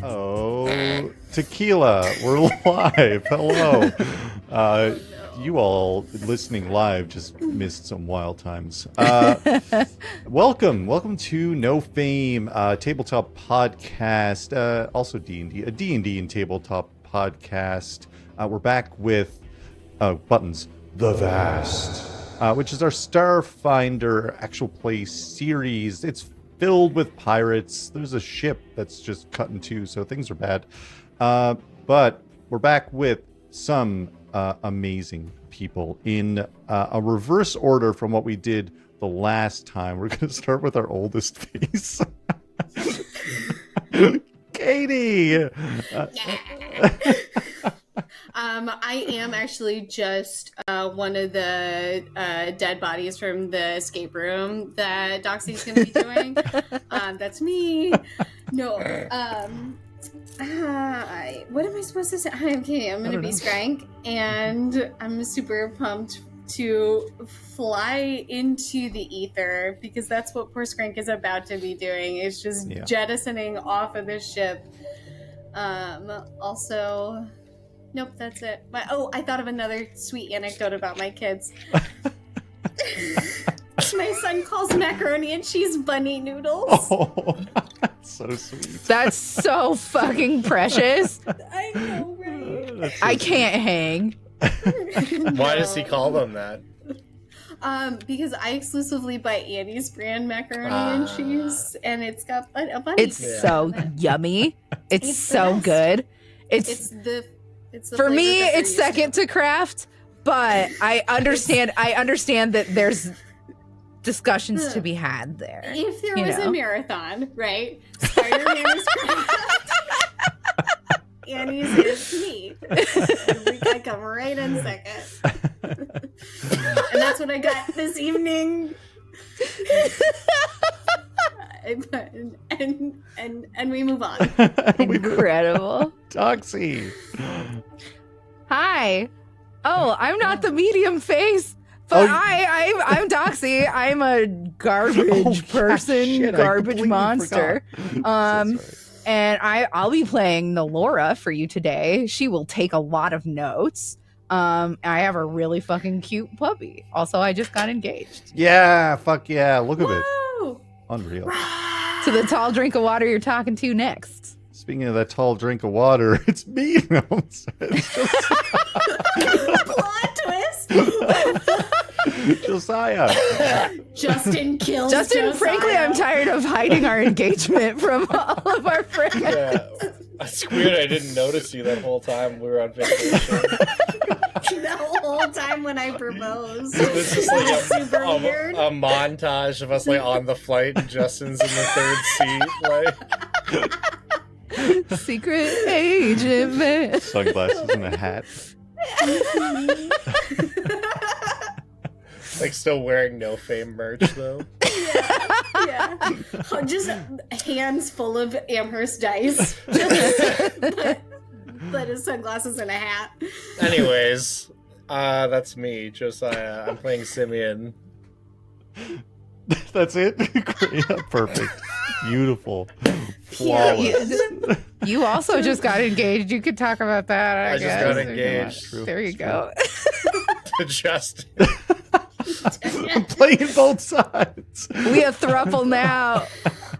Oh, tequila, we're live. Hello. You all listening live just missed some wild times. Welcome to No Fame, tabletop podcast, also D&D, a D&D and tabletop podcast. We're back with Buttons, The Vast, which is our Starfinder Actual Play series. It's filled with pirates. There's a ship that's just cut in two, so things are bad. But we're back with some amazing people in a reverse order from what we did the last time. We're going to start with our oldest face. Katie! I am actually just one of the dead bodies from the escape room that Doxy's going to be doing. That's me. No. What am I supposed to say? Hi, I'm Katie. I'm going to be Skrank, and I'm super pumped to fly into the ether because that's what poor Skrank is about to be doing. It's just jettisoning off of this ship. Also... Nope, that's it. I thought of another sweet anecdote about my kids. My son calls macaroni and cheese bunny noodles. Oh, that's so sweet. That's so fucking precious. I know, right? I can't hang. Why does he call them that? Because I exclusively buy Annie's brand macaroni and cheese, and it's got a bunny. It's so yummy. It's so good. It's for me, it's second to craft, but I understand that there's discussions to be had there. If there was a marathon, right? Spider-Man is craft. Annie's is me. I come right in second. And that's what I got this evening. And we move on. Incredible. Doxy. Hi. Oh, I'm not the medium face, but I'm Doxy. I'm a garbage person, garbage monster. And I'll be playing Nolora for you today. She will take a lot of notes. I have a really fucking cute puppy. Also, I just got engaged. Yeah, fuck yeah. Look at it. Unreal. To the tall drink of water you're talking to next. Speaking of that tall drink of water, it's me. No, Plot twist. Josiah. Justin kills Justin, Josiah. frankly, I'm tired of hiding our engagement from all of our friends. Yeah. It's weird I didn't notice you that whole time we were on vacation. The whole time when I proposed. This is like super weird. a montage of us like on the flight and Justin's in the third seat. Like Secret agent man. Sunglasses and a hat. like still wearing No Fame merch though. Yeah. Just hands full of Amherst dice. But his sunglasses and a hat. Anyways, that's me, Josiah. I'm playing Simion. That's it? Great. Perfect. Beautiful. Flawless. You also just got engaged. You could talk about that, I guess. Just got engaged. There you go. To Justin. I'm playing both sides. We a throuple now.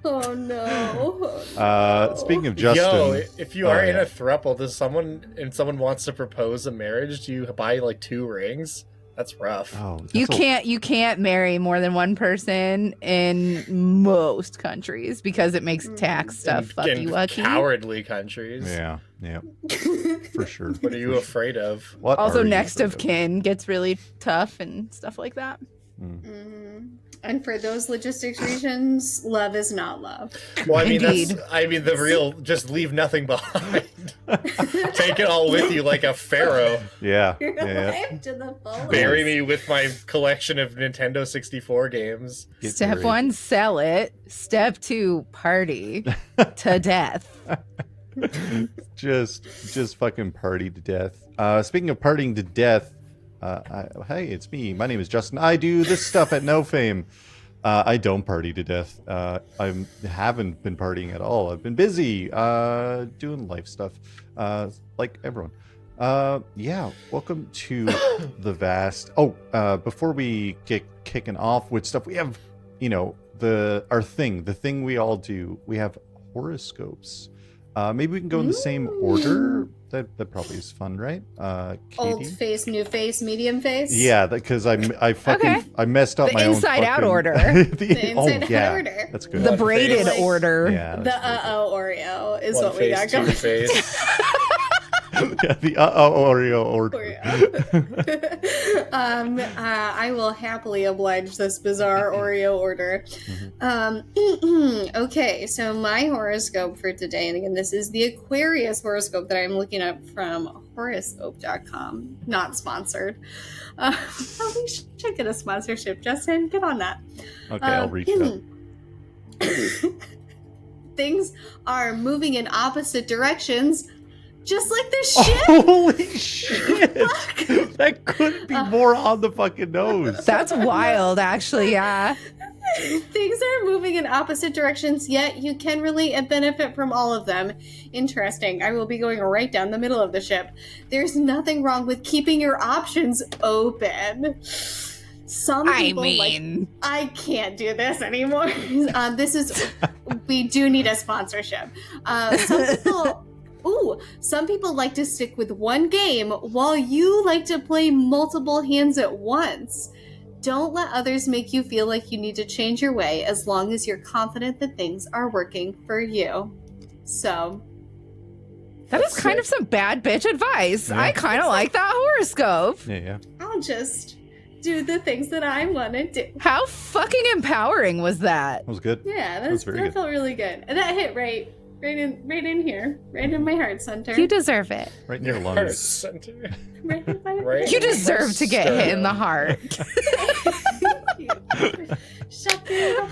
Oh no. Speaking of Justin. Yo, if you are in a throuple, someone wants to propose a marriage, do you buy like 2 rings? That's rough. Oh, You can't marry more than one person in most countries because it makes tax stuff fucky wucky. Cowardly countries. Yeah, for sure. What are you afraid of? What Also, are you next afraid of kin gets really tough and stuff like that. And for those logistics reasons, love is not love. Well, I mean, Indeed. the real, just leave nothing behind. Take it all with you like a pharaoh. Yeah. Your Yeah. life to the fullest. Bury me with my collection of Nintendo 64 games. Get Step married. 1, sell it. Step 2, party to death. Just fucking party to death. Speaking of partying to death, hey, it's me. My name is Justin. I do this stuff at No Fame. I don't party to death. I haven't been partying at all. I've been busy doing life stuff, like everyone. Yeah, welcome to the vast. Oh, before we get kicking off with stuff, we have, the thing we all do. We have horoscopes. Maybe we can go in the same order. That probably is fun, right? Katie? Old face, new face, medium face. Yeah, because I messed up the my own inside out order. The inside out order. That's good. The braided order. Yeah, The Oreo is One what we got going. face. yeah, the Oreo order. I will happily oblige this bizarre Oreo order. Okay, so my horoscope for today, and again, this is the Aquarius horoscope that I'm looking up from horoscope.com, not sponsored. We should get a sponsorship, Justin. Get on that. Okay, I'll reach it up. Things are moving in opposite directions. Just like this ship. Holy shit! That couldn't be more on the fucking nose. That's wild, actually. Yeah. Things are moving in opposite directions, yet you can relate and benefit from all of them. Interesting. I will be going right down the middle of the ship. There's nothing wrong with keeping your options open. Some people I can't do this anymore. We do need a sponsorship. Some people like to stick with one game while you like to play multiple hands at once. Don't let others make you feel like you need to change your way as long as you're confident that things are working for you. So. That is kind of some bad bitch advice. Yeah. I kind of like that horoscope. Yeah. I'll just do the things that I want to do. How fucking empowering was that? That was good. Yeah, that felt really good. And that hit right in here, right in my heart center. You deserve it. Right in your Heart lungs. center. Right in my Right. You deserve to get hit in the heart.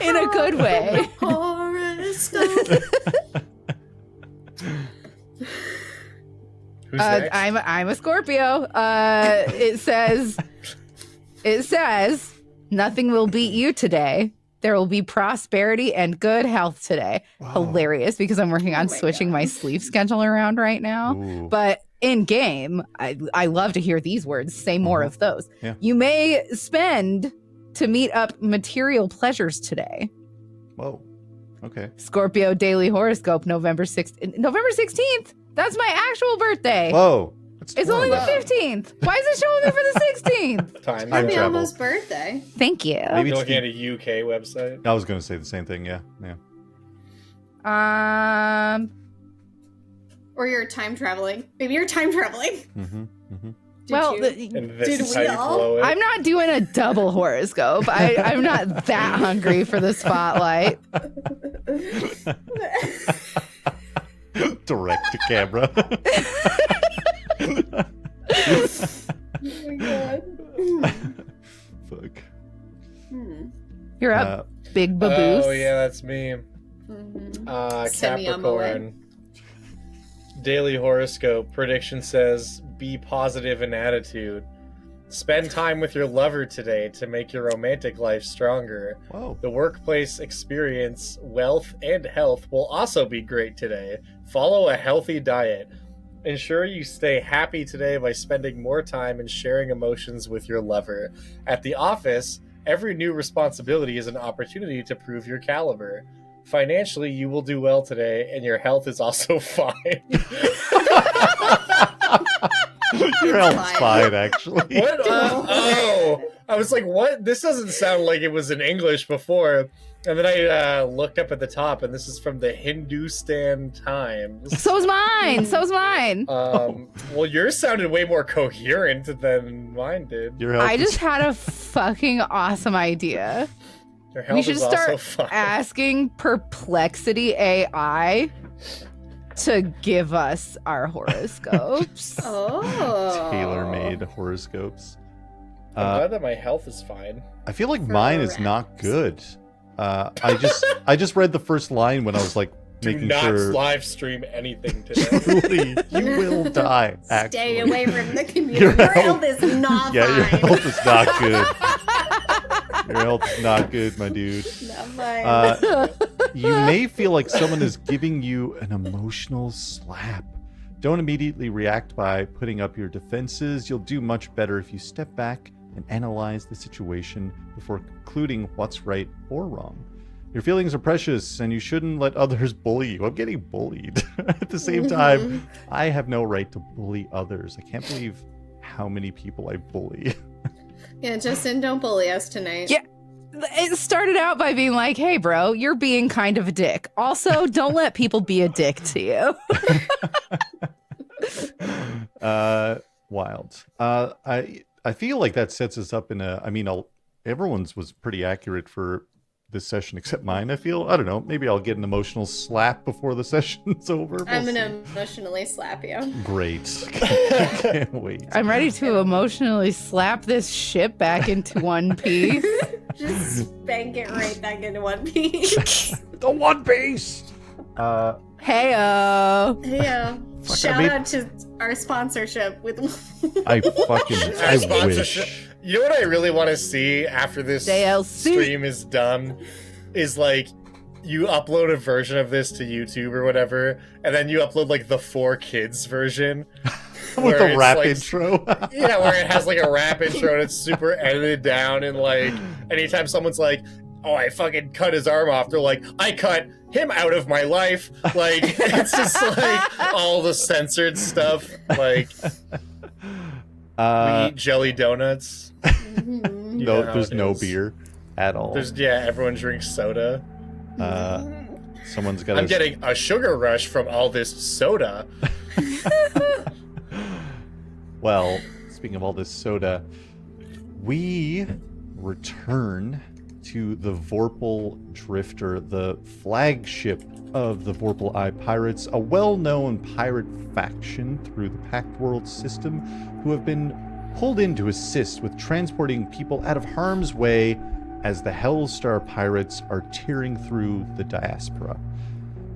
In a good way. Horoscope. Who's next? I'm a Scorpio. It says nothing will beat you today. There will be prosperity and good health today. Wow. Hilarious, because I'm working on switching my sleep schedule around right now. Ooh. But in game, I love to hear these words. Say more of those. Yeah. You may spend to meet up material pleasures today. Whoa. Okay. Scorpio daily horoscope, November 16th. That's my actual birthday. Whoa. It's only the 15th. Why is it showing me for the 16th? Time Happy Happy travel. almost birthday. Thank you. Maybe You're it's looking at a UK website. I was going to say the same thing. Yeah. Or you're time traveling. Maybe you're time traveling. And this Did is we how you all? blow it. I'm not doing a double horoscope. I'm not that hungry for the spotlight. Direct to camera. Oh my god. Fuck. You're up, big baboose. Oh yeah, that's me. Send me on my way. Capricorn. Daily horoscope prediction says be positive in attitude. Spend time with your lover today to make your romantic life stronger. Whoa. The workplace experience, wealth, and health will also be great today. Follow a healthy diet. Ensure you stay happy today by spending more time and sharing emotions with your lover. At the office, every new responsibility is an opportunity to prove your caliber. Financially, you will do well today, and your health is also fine. Your health's fine, actually. What? I was like, what? This doesn't sound like it was in English before. And then I looked up at the top, and this is from the Hindustan Times. So's mine. Well, yours sounded way more coherent than mine did. Your health I is just had a fucking awesome idea. Your health We should is also start fine. asking Perplexity AI to give us our horoscopes. Oh. tailor-made horoscopes. I'm glad that my health is fine. I feel like mine is not good. I just read the first line when I was like Do making not sure. live stream anything today. Truly, you will die. Actually. Stay away from the computer. Your Your health- health is not Yeah, your fine. health is not good. Your health's not good, my dude. Not mine. You may feel like someone is giving you an emotional slap. Don't immediately react by putting up your defenses. You'll do much better if you step back and analyze the situation before concluding what's right or wrong. Your feelings are precious, and you shouldn't let others bully you. I'm getting bullied. At the same time, I have no right to bully others. I can't believe how many people I bully. Yeah, Justin, don't bully us tonight. Yeah. It started out by being like, hey, bro, you're being kind of a dick. Also, don't let people be a dick to you. Wild. I feel like that sets us up in everyone's was pretty accurate for this session except mine. I don't know, maybe I'll get an emotional slap before the session's over. I'm gonna emotionally slap you. Great. Can't wait. I'm ready to emotionally slap this ship back into one piece. Just spank it right back into one piece. The One Piece. Heyo. Yeah. Shout out to our sponsorship with. I sponsorship. wish. You know what I really want to see after this DLC. stream is done is like you upload a version of this to YouTube or whatever, and then you upload like the 4Kids version With a rap intro. Yeah, where it has like a rap intro and it's super edited down, and like anytime someone's like, oh, I fucking cut his arm off, they're like, I cut him out of my life. Like, it's just like all the censored stuff. Like, we eat jelly donuts. No, there's no beer at all. Everyone drinks soda. Someone's got. I'm getting a sugar rush from all this soda. Well, speaking of all this soda, we return to the Vorpal Drifter, the flagship of the Vorpal Eye Pirates, a well-known pirate faction through the Pact World system who have been pulled in to assist with transporting people out of harm's way as the Hellstar Pirates are tearing through the diaspora.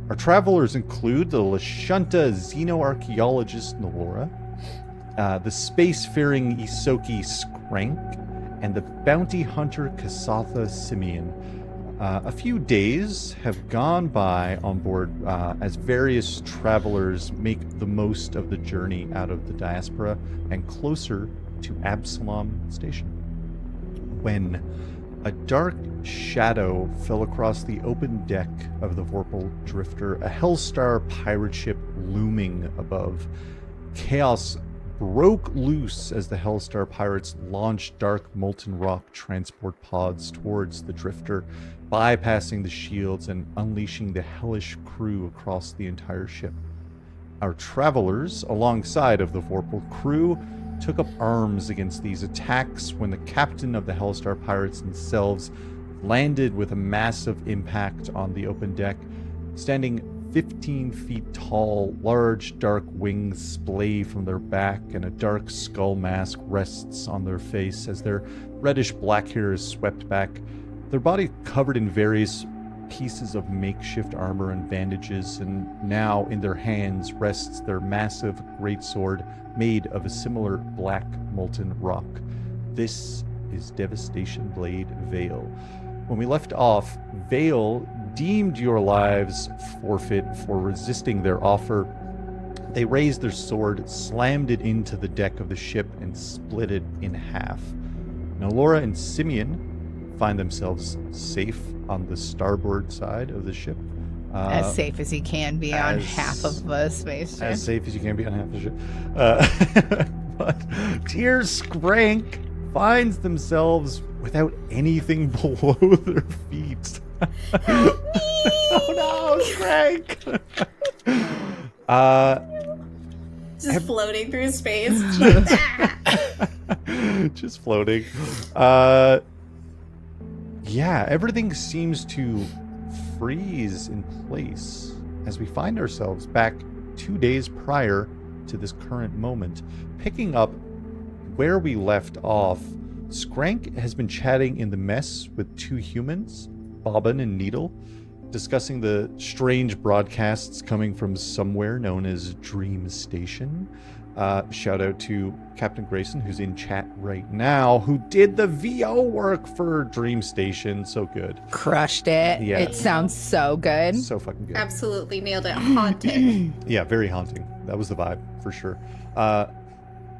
Our travelers include the Lashunta xenoarchaeologist Nolora, the spacefaring Isoki Skrank, and the bounty hunter Kasatha Simion. A few days have gone by on board as various travelers make the most of the journey out of the diaspora and closer to Absalom Station, when a dark shadow fell across the open deck of the Vorpal Drifter, a Hellstar pirate ship looming above. Chaos broke loose as the Hellstar pirates launched dark molten rock transport pods towards the Drifter, bypassing the shields and unleashing the hellish crew across the entire ship. Our travelers, alongside of the Vorpal crew, took up arms against these attacks when the captain of the Hellstar pirates themselves landed with a massive impact on the open deck. Standing 15 feet tall, large dark wings splay from their back and a dark skull mask rests on their face as their reddish black hair is swept back, their body covered in various pieces of makeshift armor and bandages, and now in their hands rests their massive greatsword made of a similar black molten rock. This is Devastation Blade Vale. When we left off, Vale deemed your lives forfeit for resisting their offer. They raised their sword, slammed it into the deck of the ship, and split it in half. Nolora and Simion find themselves safe on the starboard side of the ship. As safe as you can be on half of a spaceship. As safe as you can be on half the ship. But dear Skrank finds themselves without anything below their feet. Help me! Oh no, Skrank! Just floating through space. Just floating. Yeah, everything seems to freeze in place as we find ourselves back 2 days prior to this current moment. Picking up where we left off, Skrank has been chatting in the mess with two humans, Bobbin and Needle, discussing the strange broadcasts coming from somewhere known as Dream Station. Shout out to Captain Grayson, who's in chat right now, who did the VO work for Dream Station. So good. Crushed it. Yeah. It sounds so good. So fucking good. Absolutely nailed it. Haunted. Yeah, very haunting. That was the vibe, for sure.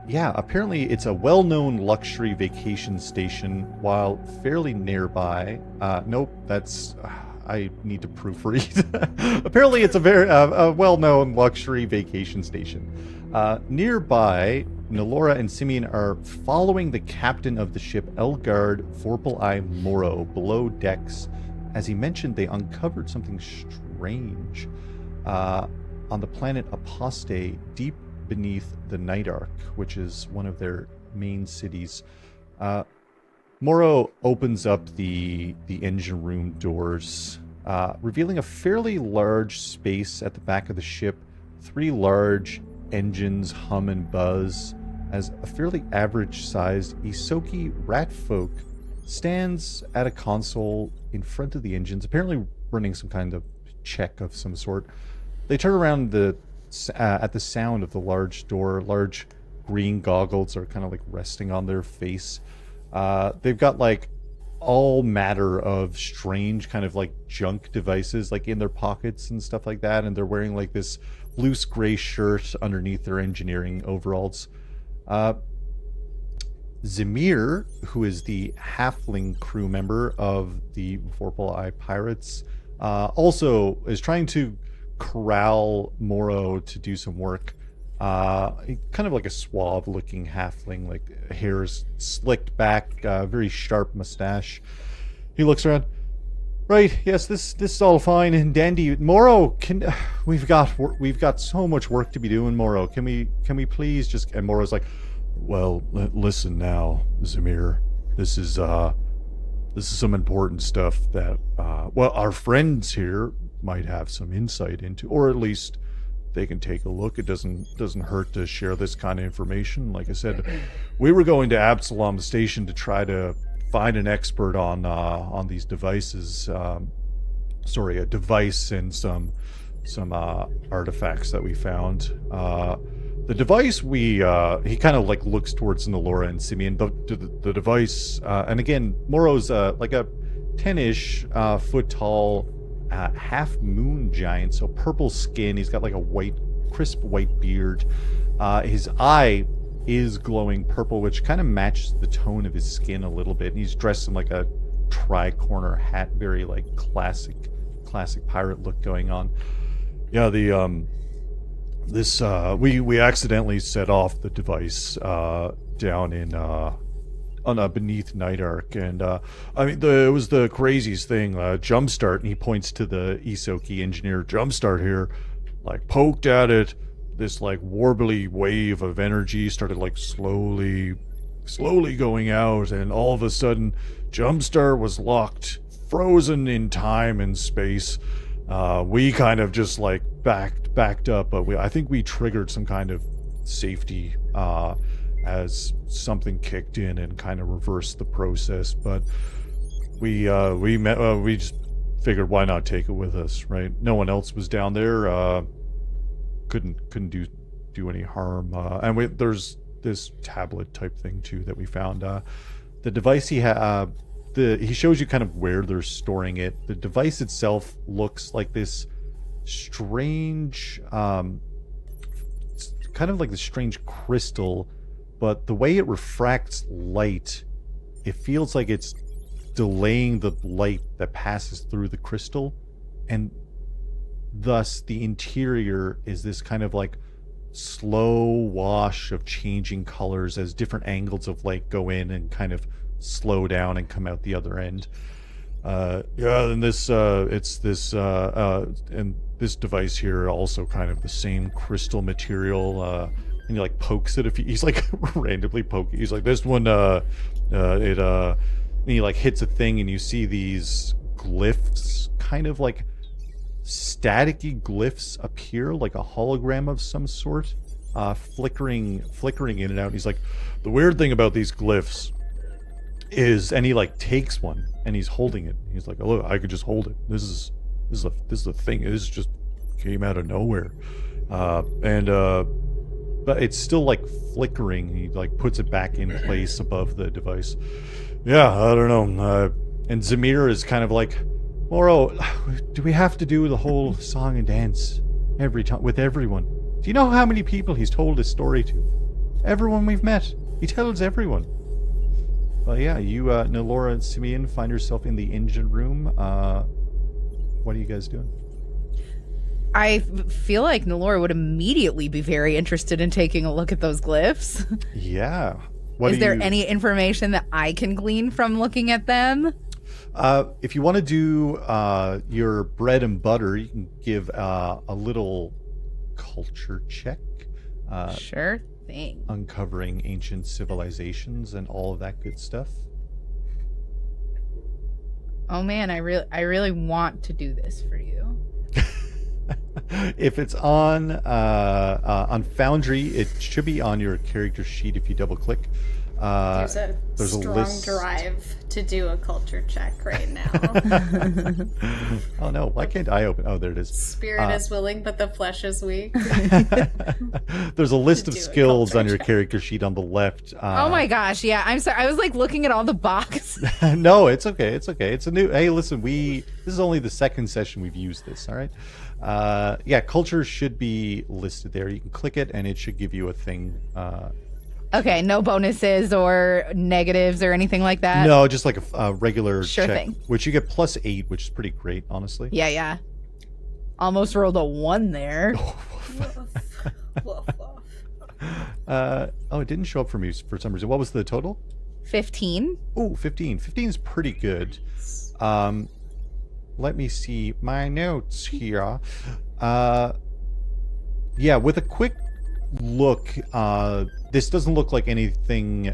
Yeah, apparently it's a well-known luxury vacation station, while fairly nearby. Nope, that's... I need to proofread. Apparently it's a very well-known luxury vacation station. Nearby, Nolora and Simion are following the captain of the ship Elgard Vorpal-Eye Moro below decks. As he mentioned, they uncovered something strange on the planet Aposte, deep beneath the Night Ark, which is one of their main cities. Moro opens up the engine room doors, revealing a fairly large space at the back of the ship. 3 large engines hum and buzz as a fairly average-sized Isoki ratfolk stands at a console in front of the engines, apparently running some kind of check of some sort. They turn around at the sound of the large door. Large green goggles are kind of like resting on their face. They've got like all matter of strange kind of like junk devices like in their pockets and stuff like that, and they're wearing like this loose gray shirt underneath their engineering overalls. Zemir, who is the halfling crew member of the Vorpal-Eye Pirates, also is trying to corral Moro to do some work. Kind of like a suave looking halfling, like hair is slicked back, very sharp mustache. He looks around. Right, yes, this is all fine and dandy. Moro, we've got so much work to be doing, Moro. Can we please just... And Moro's like, well, listen now, Zemir. This is some important stuff that well, our friends here might have some insight into, or at least they can take a look. It doesn't hurt to share this kind of information. Like I said, we were going to Absalom Station to try to find an expert on these devices. A device and some artifacts that we found. The device he kind of like looks towards Nolora and Simion. The device, and again, Moro's like a 10-ish foot tall half moon giant, so purple skin. He's got like a crisp white beard. His eye is glowing purple, which kind of matches the tone of his skin a little bit. And he's dressed in like a tri-corner hat, very like classic pirate look going on. Yeah, we accidentally set off the device down in on beneath Night Ark, and I mean it was the craziest thing. Jumpstart, and he points to the Isoki engineer. Jumpstart here, like poked at it. This like warbly wave of energy started like slowly going out, and all of a sudden, Jumpstart was locked, frozen in time and space. We kind of just like backed up, but I think we triggered some kind of safety as something kicked in and kind of reversed the process. But we just figured, why not take it with us, right? No one else was down there. Couldn't do any harm. And there's this tablet type thing too that we found. The device he shows you kind of where they're storing it. The device itself looks like this strange, kind of like this strange crystal, but the way it refracts light, it feels like it's delaying the light that passes through the crystal, and thus the interior is this kind of like slow wash of changing colors as different angles of light go in and kind of slow down and come out the other end. And this and this device here also kind of the same crystal material, and he like pokes it. He's like randomly poking, he's like, this one and he like hits a thing, and you see these glyphs, kind of like staticky glyphs appear, like a hologram of some sort, flickering in and out. And he's like, the weird thing about these glyphs is, and he like takes one and he's holding it. He's like, oh look, I could just hold it. This is a thing. This just came out of nowhere. but it's still like flickering. He like puts it back in place above the device. Yeah, I don't know. And Zamir is kind of like, Moro, do we have to do the whole song and dance every time with everyone? Do you know how many people he's told his story to? Everyone we've met. He tells everyone. Well, yeah, you, Nolora and Simion, find yourself in the engine room. What are you guys doing? I feel like Nolora would immediately be very interested in taking a look at those glyphs. Yeah. Is there any information that I can glean from looking at them? If you want to do your bread and butter, you can give a little culture check. Sure thing. Uncovering ancient civilizations and all of that good stuff. Oh man, I really want to do this for you. If it's on Foundry, it should be on your character sheet if you double click. There's a strong list. drive to do a culture check right now. Oh no, why can't I open? Oh, there it is. Spirit is willing, but the flesh is weak. There's a list of Do a skills culture on your check. character sheet on the left. Oh my gosh, yeah, I'm sorry. I was like looking at all the boxes. No, it's okay. It's okay. It's a new. Hey, listen, this is only the second session we've used this. All right. Yeah, culture should be listed there. You can click it, and it should give you a thing. Okay, no bonuses or negatives or anything like that? No, just like a regular Sure check, thing. which you get +8, which is pretty great, honestly. Yeah. Almost rolled a 1 there. Woof, woof. Oh, it didn't show up for me for some reason. What was the total? 15. Oh, 15. 15 is pretty good. Let me see my notes here. Yeah, with a quick look, this doesn't look like anything.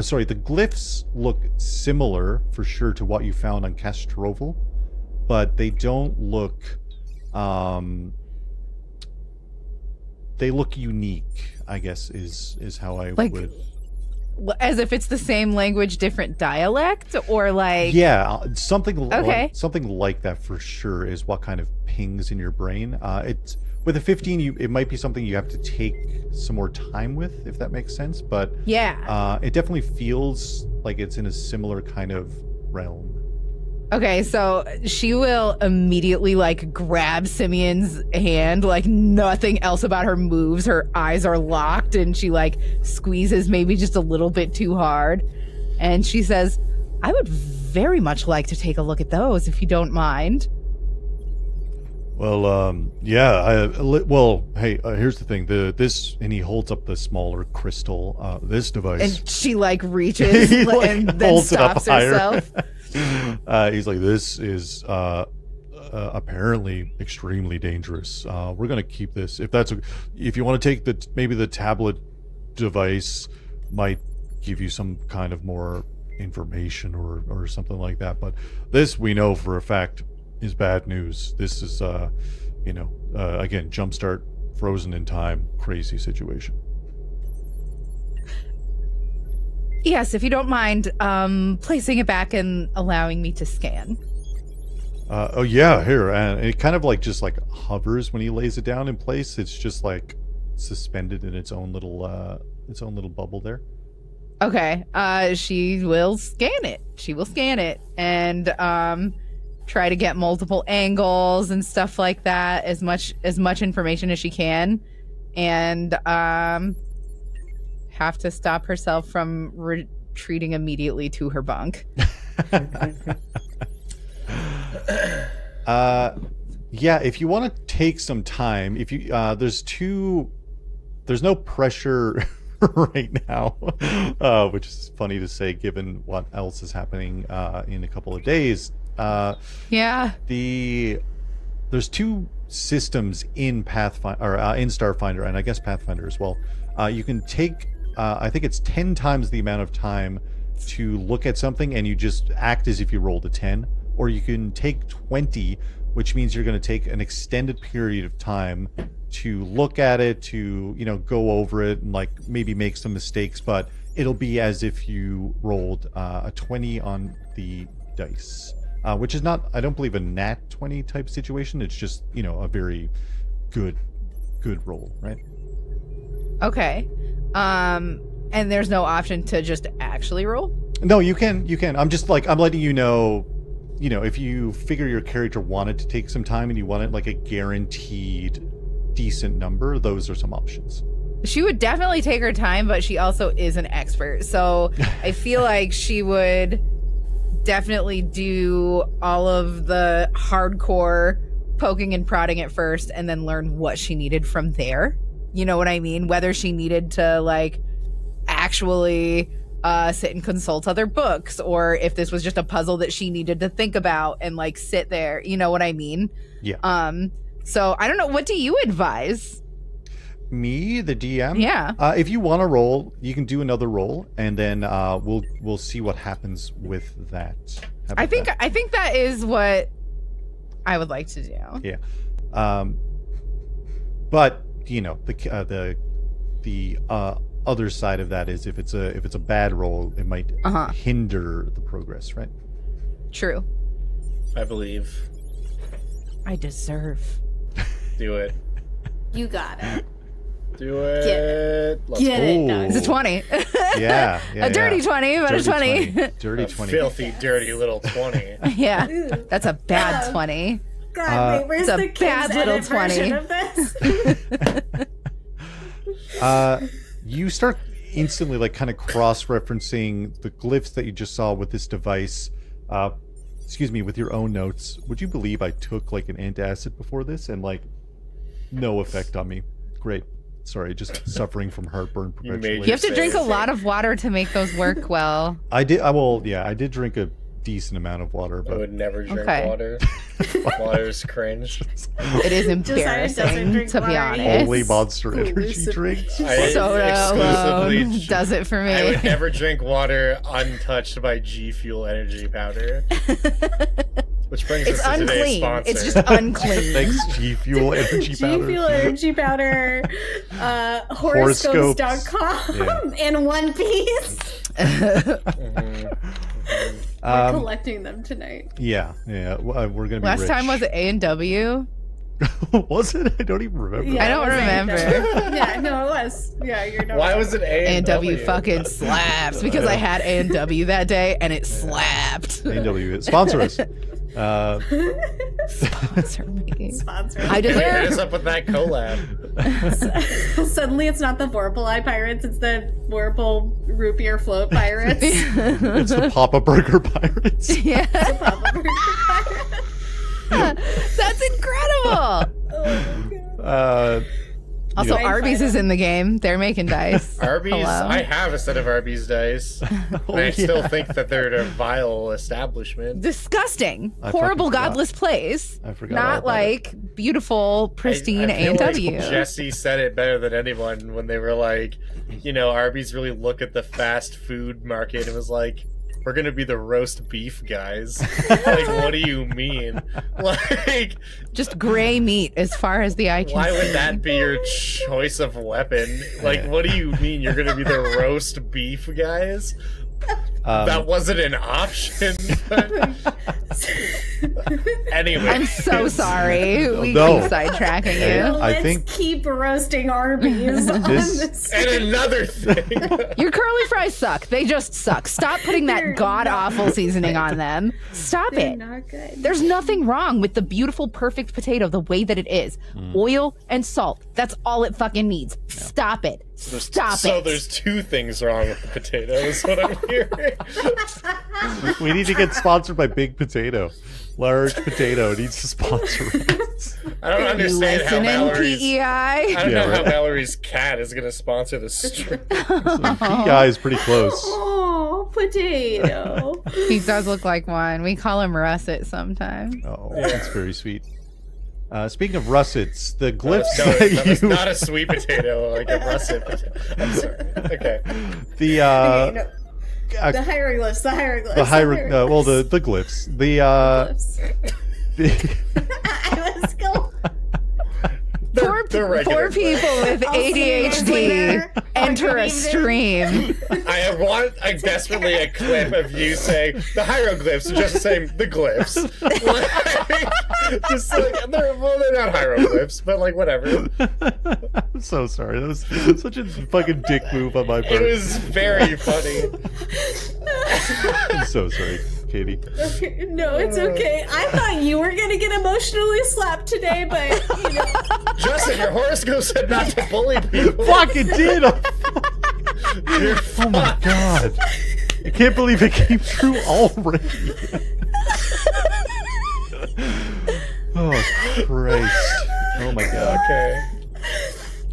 Sorry, the glyphs look similar for sure to what you found on Castroval, but they don't look. They look unique, I guess, is how I would. As if it's the same language, different dialect, or like. Yeah, something. Okay. Something like that for sure is what kind of pings in your brain. It's. With a 15, it might be something you have to take some more time with, if that makes sense. But Yeah. It definitely feels like it's in a similar kind of realm. Okay, so she will immediately like grab Simion's hand, like nothing else about her moves. Her eyes are locked, and she like squeezes maybe just a little bit too hard. And she says, I would very much like to take a look at those if you don't mind. Well, yeah. Well, hey, here's the thing. This, and he holds up the smaller crystal. This device. And she like reaches He, like, and then holds it up stops higher. herself. He's like, this is apparently extremely dangerous. We're gonna keep this. If you want to take maybe the tablet device might give you some kind of more information or something like that. But this we know for a fact is bad news. This is, again, jumpstart, frozen in time, crazy situation. Yes, if you don't mind, placing it back and allowing me to scan. Oh yeah, here, and it kind of like just like hovers when he lays it down in place. It's just like suspended in its own little bubble there. Okay, she will scan it. She will scan it and try to get multiple angles and stuff like that, as much information as she can, and have to stop herself from retreating immediately to her bunk. Yeah, if you want to take some time, if you there's no pressure right now, which is funny to say given what else is happening in a couple of days. Yeah. There's 2 systems in Pathfinder or in Starfinder, and I guess Pathfinder as well. You can take, I think it's 10 times the amount of time to look at something, and you just act as if you rolled a 10, or you can take 20, which means you're going to take an extended period of time to look at it, to go over it, and like maybe make some mistakes, but it'll be as if you rolled a 20 on the dice. Which is not, I don't believe, a nat 20 type situation. It's just, a very good roll, right? Okay. And there's no option to just actually roll? No, you can. I'm just like, I'm letting you know, if you figure your character wanted to take some time and you wanted like a guaranteed decent number, those are some options. She would definitely take her time, but she also is an expert. So I feel like she would definitely do all of the hardcore poking and prodding at first and then learn what she needed from there. You know what I mean? Whether she needed to like actually sit and consult other books, or if this was just a puzzle that she needed to think about and like sit there. You know what I mean? Yeah. So I don't know. What do you advise? Me, the DM? Yeah. If you want to roll, you can do another roll, and then we'll see what happens with that. I think that is what I would like to do. Yeah. But the other side of that is if it's a bad roll, it might hinder the progress, right? True. I believe. I deserve. Do it. You got it. Do it. Get it, Doug. It's a 20. Yeah. A dirty 20, but dirty a 20. Dirty 20. Filthy, dirty little 20. Yeah. Ooh. That's a bad 20. God, wait, where's it's a the kids' bad little edit version 20. of this? You start instantly like kind of cross-referencing the glyphs that you just saw with this device. With your own notes. Would you believe I took like an antacid before this and like no effect on me? Great. Sorry, just suffering from heartburn perpetually. You have to drink a lot of water to make those work well. I did drink a decent amount of water, but I would never drink water. Water's cringe. It is embarrassing, to be honest. Only Monster Energy drinks. Soda alone does it for me. I would never drink water untouched by G Fuel energy powder. Which brings us to today's sponsor. It's just unclean. Thanks, G Fuel energy powder. G Fuel energy powder, horoscopes.com, and One Piece. We're collecting them tonight. Yeah. We're gonna be Last rich. time was it A&W? Was it? I don't even remember. Yeah, I don't remember. Yeah, no, it was. Yeah, you're not. Why was it A&W fucking slaps because I had A&W that day and it slapped. A&W, sponsor us. Sponsor me. Sponsor. I Hit deserve. us up with that collab. Suddenly, it's not the Vorpal Eye Pirates; it's the Vorpal Root Beer Float Pirates. It's the Papa Burger Pirates. Yeah. The Papa Burger Pirates. That's incredible. Also, Arby's is in the game. They're making dice. Arby's? Hello? I have a set of Arby's dice. And I still think that they're a vile establishment. Disgusting. I Horrible, fucking forgot. godless place. I forgot all Not about like beautiful, pristine I feel A&W. like Jesse said it better than anyone when they were like, Arby's really look at the fast food market and was like, we're gonna be the roast beef guys. Like, what do you mean? Like, just gray meat as far as the eye can why see. would that be your choice of weapon? Like, what do you mean you're gonna be the roast beef guys? That wasn't an option. Anyway, I'm so sorry. We No. keep sidetracking you. Let's think- keep roasting Arby's on this. and another thing. Your curly fries suck. They just suck. Stop putting They're that god-awful seasoning on them. Stop They're it. not good. There's nothing wrong with the beautiful, perfect potato the way that it is. Oil and salt. That's all it fucking needs. Stop it. Stop So it. there's two things wrong with the potato, is what I'm hearing. We need to get sponsored by Big Potato. Large Potato needs to sponsor us. I don't understand how Listening, Mallory's... PEI? I don't Yeah, know how right. Mallory's cat is going to sponsor the stream. PEI is pretty close. Oh, potato. He does look like one. We call him russet sometimes. Oh, that's very sweet. Speaking of russets, the glyphs No, that it's you... not a sweet potato, like a russet potato. I'm sorry. Okay. The, Okay, no. The hieroglyphs. The hieroglyphs. the glyphs. I was going. They're regular, Poor people with I'll see you guys ADHD later. enter Good a evening. stream. I want desperately a clip of you saying the hieroglyphs, just saying the glyphs. Like, Just like they're not hieroglyphs, but like whatever. I'm so sorry. That was such a fucking dick move on my part. It was very funny. I'm so sorry, Katie. No, it's okay. I thought you were gonna get emotionally slapped today, but you know. Justin, your horoscope said not to bully people. Fuck, it did. Oh my god. I can't believe it came true already. Oh, Christ. Oh my god. Okay.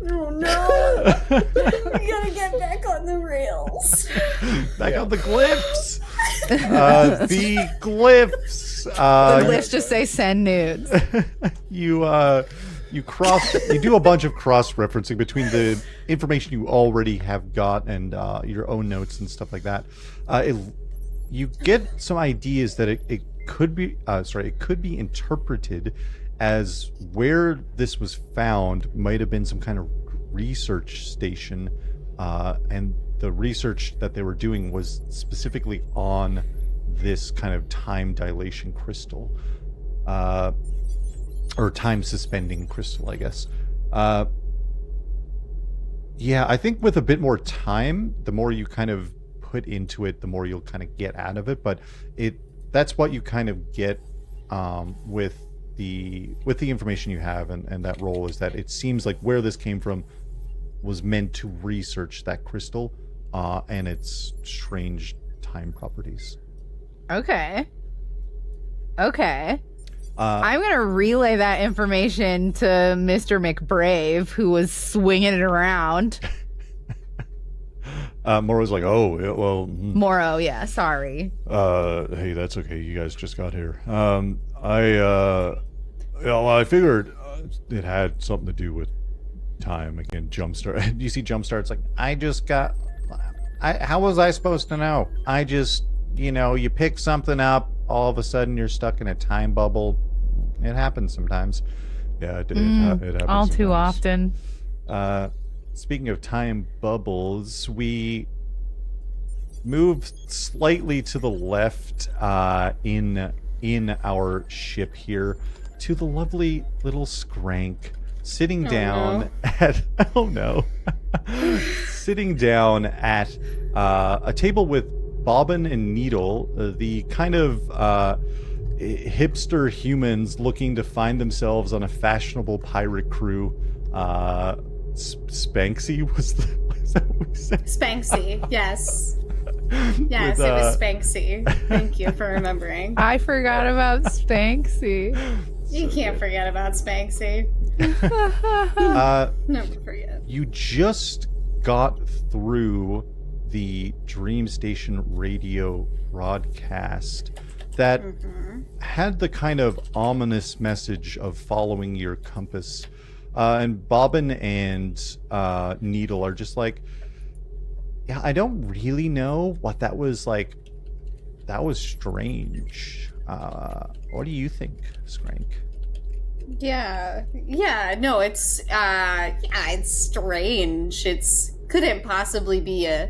Oh no! We gotta get back on the rails. Back on the glyphs. The glyphs. The glyphs just say send nudes. You do a bunch of cross-referencing between the information you already have got and your own notes and stuff like that. You get some ideas that it could be interpreted as where this was found might have been some kind of research station, and the research that they were doing was specifically on this kind of time dilation crystal, or time suspending crystal, I guess. Yeah, I think with a bit more time, the more you kind of put into it, the more you'll kind of get out of it. But that's what you kind of get with the information you have and that role, is that it seems like where this came from was meant to research that crystal and its strange time properties. Okay. I'm going to relay that information to Mr. McBrave, who was swinging it around. Moro's like, oh, well... Moro, yeah, sorry. Hey, that's okay. You guys just got here. I figured it had something to do with time. Again, Jumpstart. You see Jumpstart, it's like, how was I supposed to know? I just, you pick something up, all of a sudden you're stuck in a time bubble. It happens sometimes. Yeah, it happens all sometimes. too often. Speaking of time bubbles, we move slightly to the left in our ship here to the lovely little Skrank sitting down at sitting down at a table with Bobbin and Needle, the kind of hipster humans looking to find themselves on a fashionable pirate crew. Spanksy was that what we said? Spanksy, yes. Yes, it was Spanksy. Thank you for remembering. I forgot about Spanksy. You can't forget about Spanksy. Never forget. You just got through the Dream Station radio broadcast that had the kind of ominous message of following your compass. And Bobbin and Needle are just like, yeah, I don't really know what that was like. That was strange. What do you think, Skrank? Yeah, no, it's strange. Couldn't possibly be a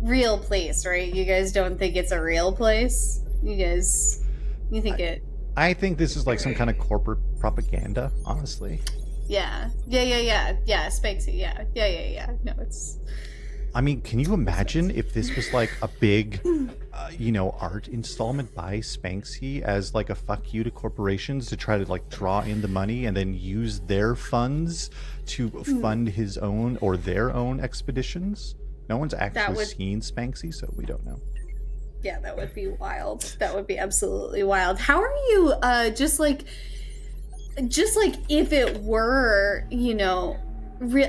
real place, right? You guys don't think it's a real place? You think it... I think this is like some kind of corporate propaganda, honestly. Yeah, Spanksy, yeah. No, it's... I mean, can you imagine if this was like a big, art installment by Spanksy as like a fuck you to corporations to try to like draw in the money and then use their funds to fund his own or their own expeditions? No one's actually seen Spanksy, so we don't know. Yeah, that would be wild. That would be absolutely wild. How are you, just like if it were,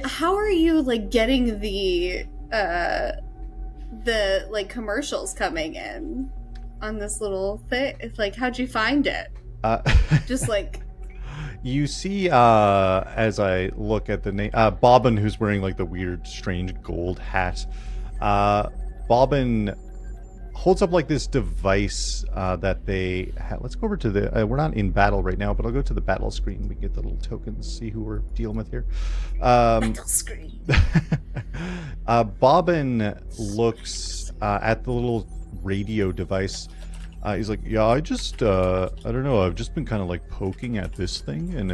how are you like getting the like commercials coming in on this little thing? It's like, how'd you find it? Just like... You see, as I look at the name, Bobbin, who's wearing like the weird, strange gold hat. Bobbin holds up like this device that they have. Let's go over to the... we're not in battle right now, but I'll go to the battle screen. We get the little tokens, see who we're dealing with here. Battle screen. Bobbin looks at the little radio device He's like, yeah, I just, I don't know, I've just been kind of like poking at this thing, and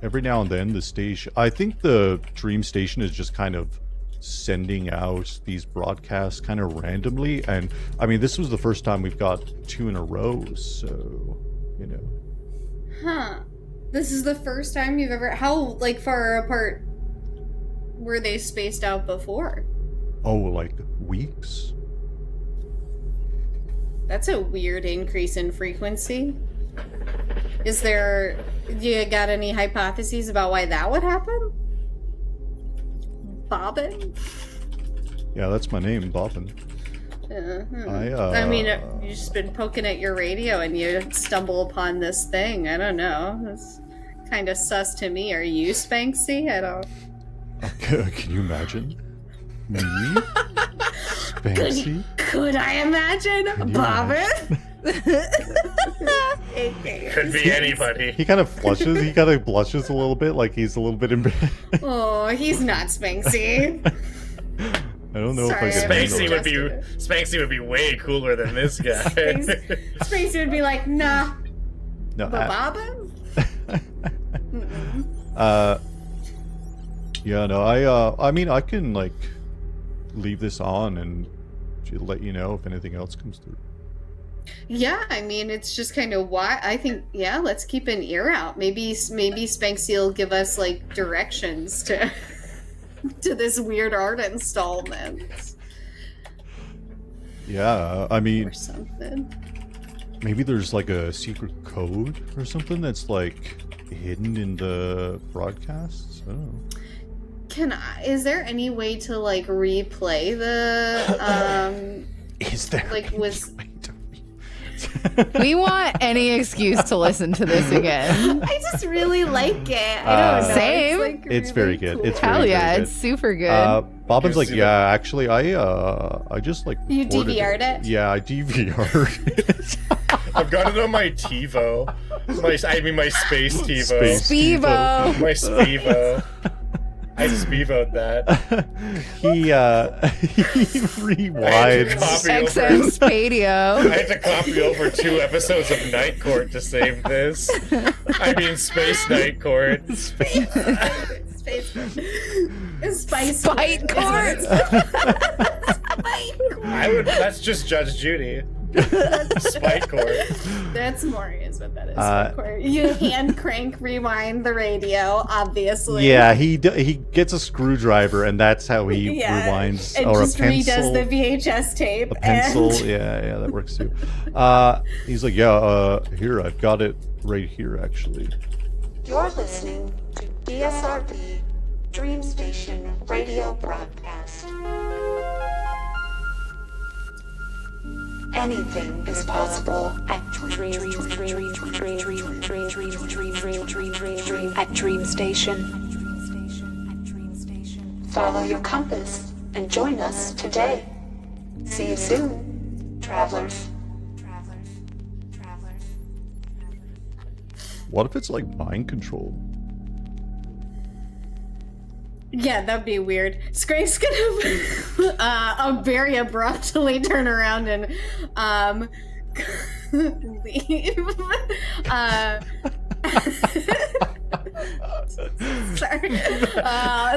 every now and then the station, I think the Dream Station is just kind of sending out these broadcasts kind of randomly, and I mean, this was the first time we've got 2 in a row, so, you know. Huh. This is the first time you've ever... How, like, far apart were they spaced out before? Oh, like weeks? That's a weird increase in frequency. Is there... You got any hypotheses about why that would happen? Bobbin? Yeah, that's my name, Bobbin. I mean, you've just been poking at your radio and you stumble upon this thing. I don't know. It's kind of sus to me. Are you Spanksy? I don't... Can you imagine? Me? Spanksy? Could I imagine? Bobbin? Could be anybody. He kind of flushes. He kind of blushes a little bit, like he's a little bit embarrassed. Oh, he's not Spanksy. I don't know Sorry, if I can handle it. Spanksy would be way cooler than this guy. Spanksy would be like, nah. No, But Bobbin? yeah, no, I mean, I can, like, leave this on and let you know if anything else comes through. Yeah, I mean, it's just kind of why I think, yeah, let's keep an ear out. Maybe Spanksy will give us, like, directions to this weird art installment. Yeah, I mean, or something. Maybe there's, like, a secret code or something that's, like, hidden in the broadcasts? I don't know. Is there any way to, like, replay the, Is there like, with... We want any excuse to listen to this again. I just really like it. I don't know. Same. It's very good. It's Hell very, yeah, very it's super good. Bobbin's like, yeah, actually, I just, like... You DVR'd it? Yeah, I DVR'd it. I've got it on my TiVo. My space TiVo. Speevo. My Speevo. I Speevoed that. He rewinds. XM Spadio. I had to copy over 2 episodes of Night Court to save this. I mean, Space Night Court. Space Spite Court. That's just Judge Judy. Spite Court. That's more is what that is. Spite Court. You hand crank rewind the radio, obviously. Yeah, he gets a screwdriver, and that's how he rewinds. And or just a pencil. redoes the VHS tape. A pencil, yeah, that works too. He's like, here, I've got it right here, actually. You're listening to DSRB Dream Station Radio Broadcast. Anything is possible at Dream Station. Follow your compass and join us today. See you soon, travelers. What if it's like mind control? Yeah, that'd be weird. Skrank's gonna very abruptly turn around and leave. Sorry.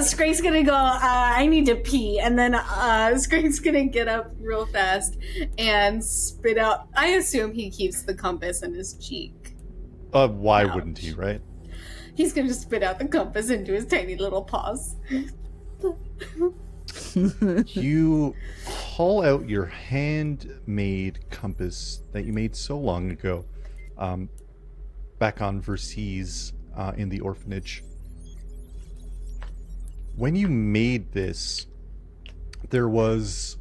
Skrank's gonna go, I need to pee, and then Skrank's gonna get up real fast and spit out. I assume he keeps the compass in his cheek. Why wouldn't he, right? He's gonna spit out the compass into his tiny little paws. You haul out your handmade compass that you made so long ago, back on Versailles in the orphanage. When you made this, there was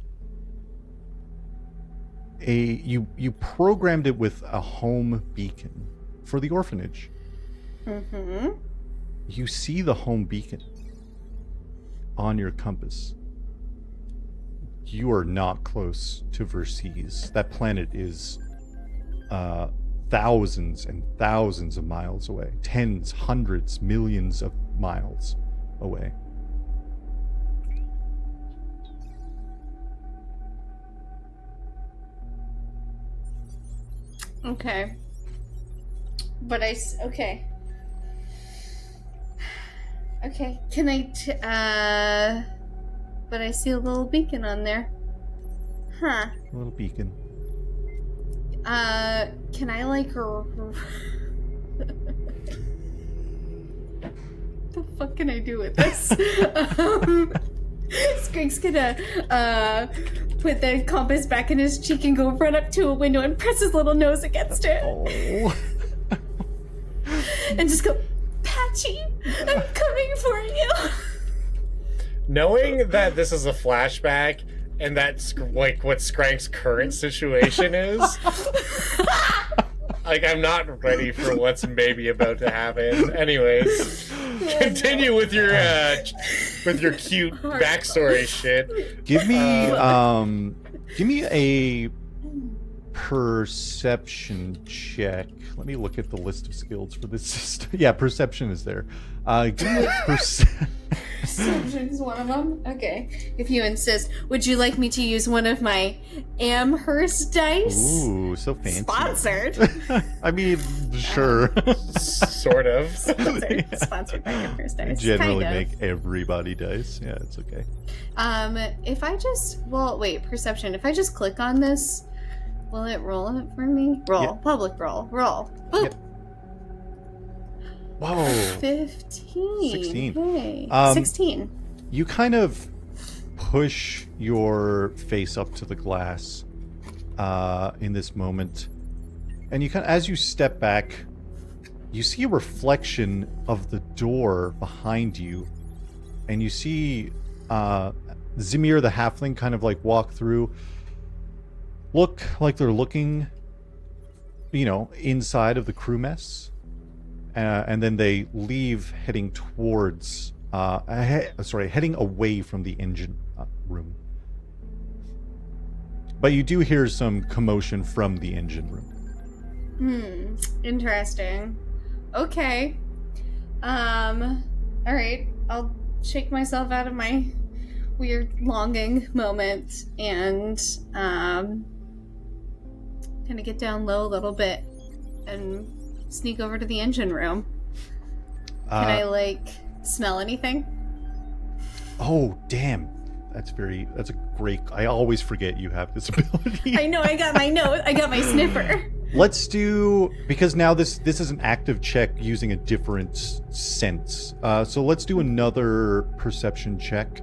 you programmed it with a home beacon for the orphanage. Mm-hmm. You see the home beacon on your compass. You are not close to Versailles. That planet is thousands and thousands of miles away. Tens, hundreds, millions of miles away. Okay. But okay. Okay, can but I see a little beacon on there. Huh. A little beacon. Can I, like, the fuck can I do with this? Skrank's gonna, put the compass back in his cheek and go run up to a window and press his little nose against it. Oh. And just go, Patchy, I'm coming for you. Knowing that this is a flashback and that's like what Skrank's current situation is, like I'm not ready for what's maybe about to happen. Anyways, continue with your cute backstory shit. Give me a perception check. Let me look at the list of skills for this system. Yeah, perception is there. Give me a Perception is one of them. Okay, if you insist. Would you like me to use one of my Amherst dice? Ooh, so fancy. Sponsored. I mean, sure. Sort of. Sponsored by Amherst dice. Generally kind of. make everybody dice. Yeah, it's okay. If I just perception. If I just click on this, will it roll it for me? Roll. Yep. Public roll. Roll. Boop. Yep. Whoa. 15. 16. Hey. 16. You kind of push your face up to the glass in this moment, and you kind of, as you step back, you see a reflection of the door behind you, and you see Zimir the halfling kind of like walk through, look like they're looking, inside of the crew mess. And then they leave, heading towards, heading away from the engine room. But you do hear some commotion from the engine room. Interesting. Okay. Alright. I'll shake myself out of my weird longing moment and, kind of get down low a little bit and sneak over to the engine room. Can I, smell anything? Oh, damn. That's a great... I always forget you have this ability. I know, I got my nose. I got my sniffer. Let's do... Because now this is an active check using a different sense. So let's do another perception check.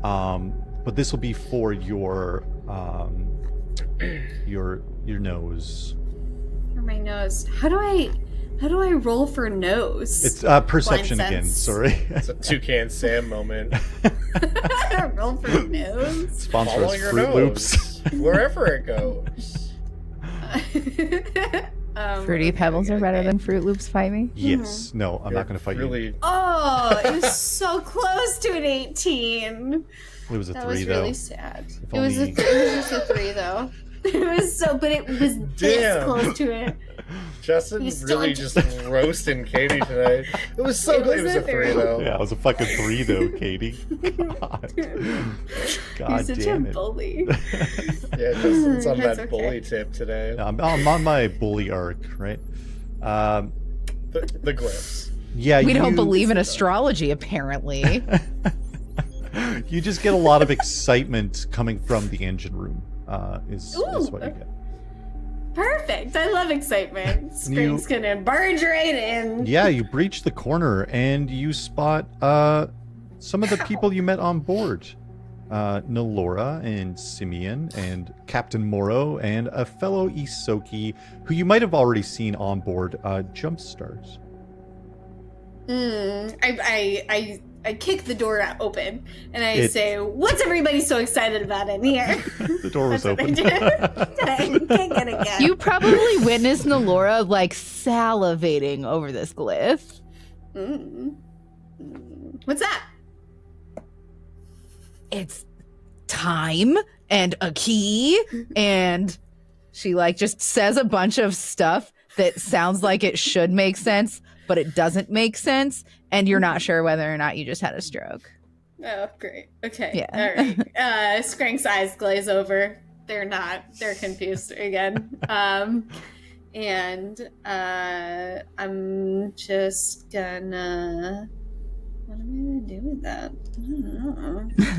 But this will be for your nose. For my nose. How do I roll for nose? It's perception again, sorry. It's a Toucan Sam moment. Roll for nose? Sponsor Follow us, your Fruit nose. Loops. Wherever it goes. Fruity Pebbles are better than Fruit Loops, fight me? Yes. No, I'm not going to fight really... you. Oh, it was so close to an 18. It was a 3, That was though. really sad. If It was only- just a 3, though. But it was this close to it. Justin You still really just roasting Katie tonight. It was so good. It was a 3, though. Yeah, it was a fucking 3, though, Katie. God. God You're such a damn it. bully. Yeah, Justin's on That's that okay. bully tip today. I'm on my bully arc, right? The glyphs. Yeah, We don't believe in astrology, apparently. You just get a lot of excitement coming from the engine room. Is what you get. Perfect. I love excitement. Spring's gonna barge right in. Yeah, you breach the corner and you spot some of the people you met on board. Nolora and Simion and Captain Moro and a fellow Isoki who you might have already seen on board Jumpstars. I kick the door open and I say, "What's everybody so excited about in here?" The door was That's what open. I did. I can't get it again. You probably witnessed Nolora salivating over this glyph. What's that? It's time and a key, and she just says a bunch of stuff that sounds like it should make sense, but it doesn't make sense, and you're not sure whether or not you just had a stroke. Oh, great. Okay. Yeah. All right. Skrank's eyes glaze over. They're not. They're confused again. And I'm just gonna... What am I gonna do with that? I don't know.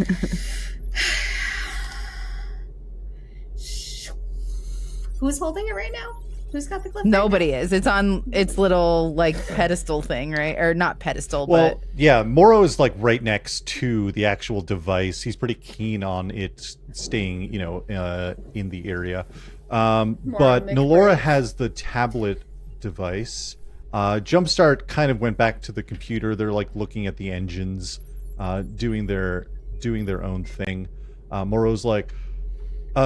Who's holding it right now? Who's got the clip? Nobody is. It's on its little like pedestal thing, right? Or not pedestal, Well, but yeah, Moro is like right next to the actual device. He's pretty keen on it staying, in the area. But Nolora has the tablet device. Jumpstart kind of went back to the computer. They're like looking at the engines, doing their own thing. Moro's like,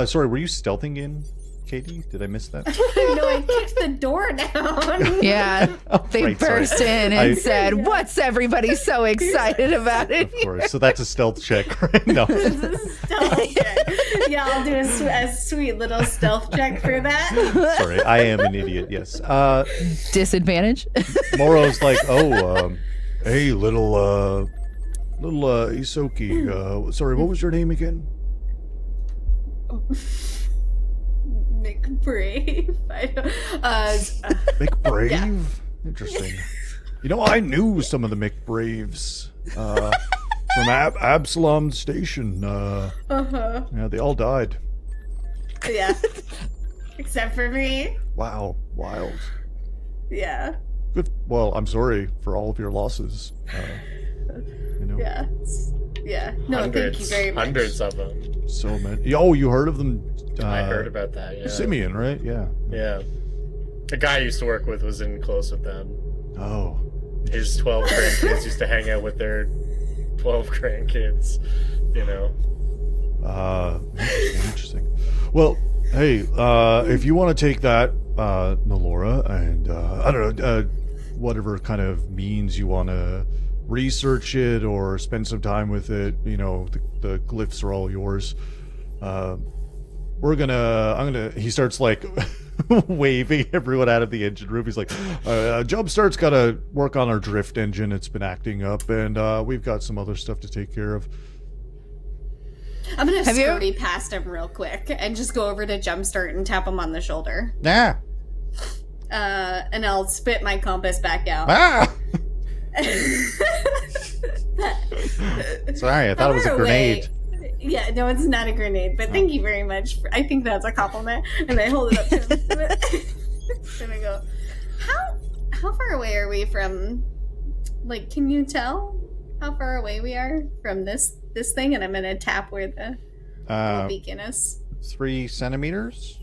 sorry, were you stealthing in, Katie? Did I miss that? No, I kicked the door down. yeah, they right, burst in and said, "What's everybody so excited about it?" Of course. So that's a stealth check, right? No. This is a stealth check. Yeah, I'll do a sweet little stealth check for that. Sorry, I am an idiot. Yes. Disadvantage. Moro's like, hey, little Isoki. Sorry, what was your name again? McBrave. I don't, McBrave? Yeah. Interesting. I knew some of the McBraves from Absalom Station. Yeah, they all died. Yeah. Except for me. Wow, wild. Yeah. Good. Well, I'm sorry for all of your losses. Yeah. Yeah. No, thank you very much. Hundreds of them. So many. Oh, you heard of them? I heard about that, yeah. Simion, right? Yeah. Yeah. The guy I used to work with was in close with them. Oh. His 12 grandkids used to hang out with their 12 grandkids, Interesting. Well, hey, if you want to take that, Nolora, and I don't know, whatever kind of means you want to research it or spend some time with it, the glyphs are all yours. He starts like waving everyone out of the engine room. He's like, Jumpstart's got to work on our drift engine. It's been acting up, and we've got some other stuff to take care of. I'm going to scurry past him real quick and just go over to Jumpstart and tap him on the shoulder. Yeah. And I'll spit my compass back out. Ah! Sorry, I thought it was a grenade. Yeah, no, it's not a grenade, but thank you very much. I think that's a compliment. And I hold it up to him. And I go, how far away are we from, like, can you tell how far away we are from this thing? And I'm going to tap where the little beacon is. 3 centimeters?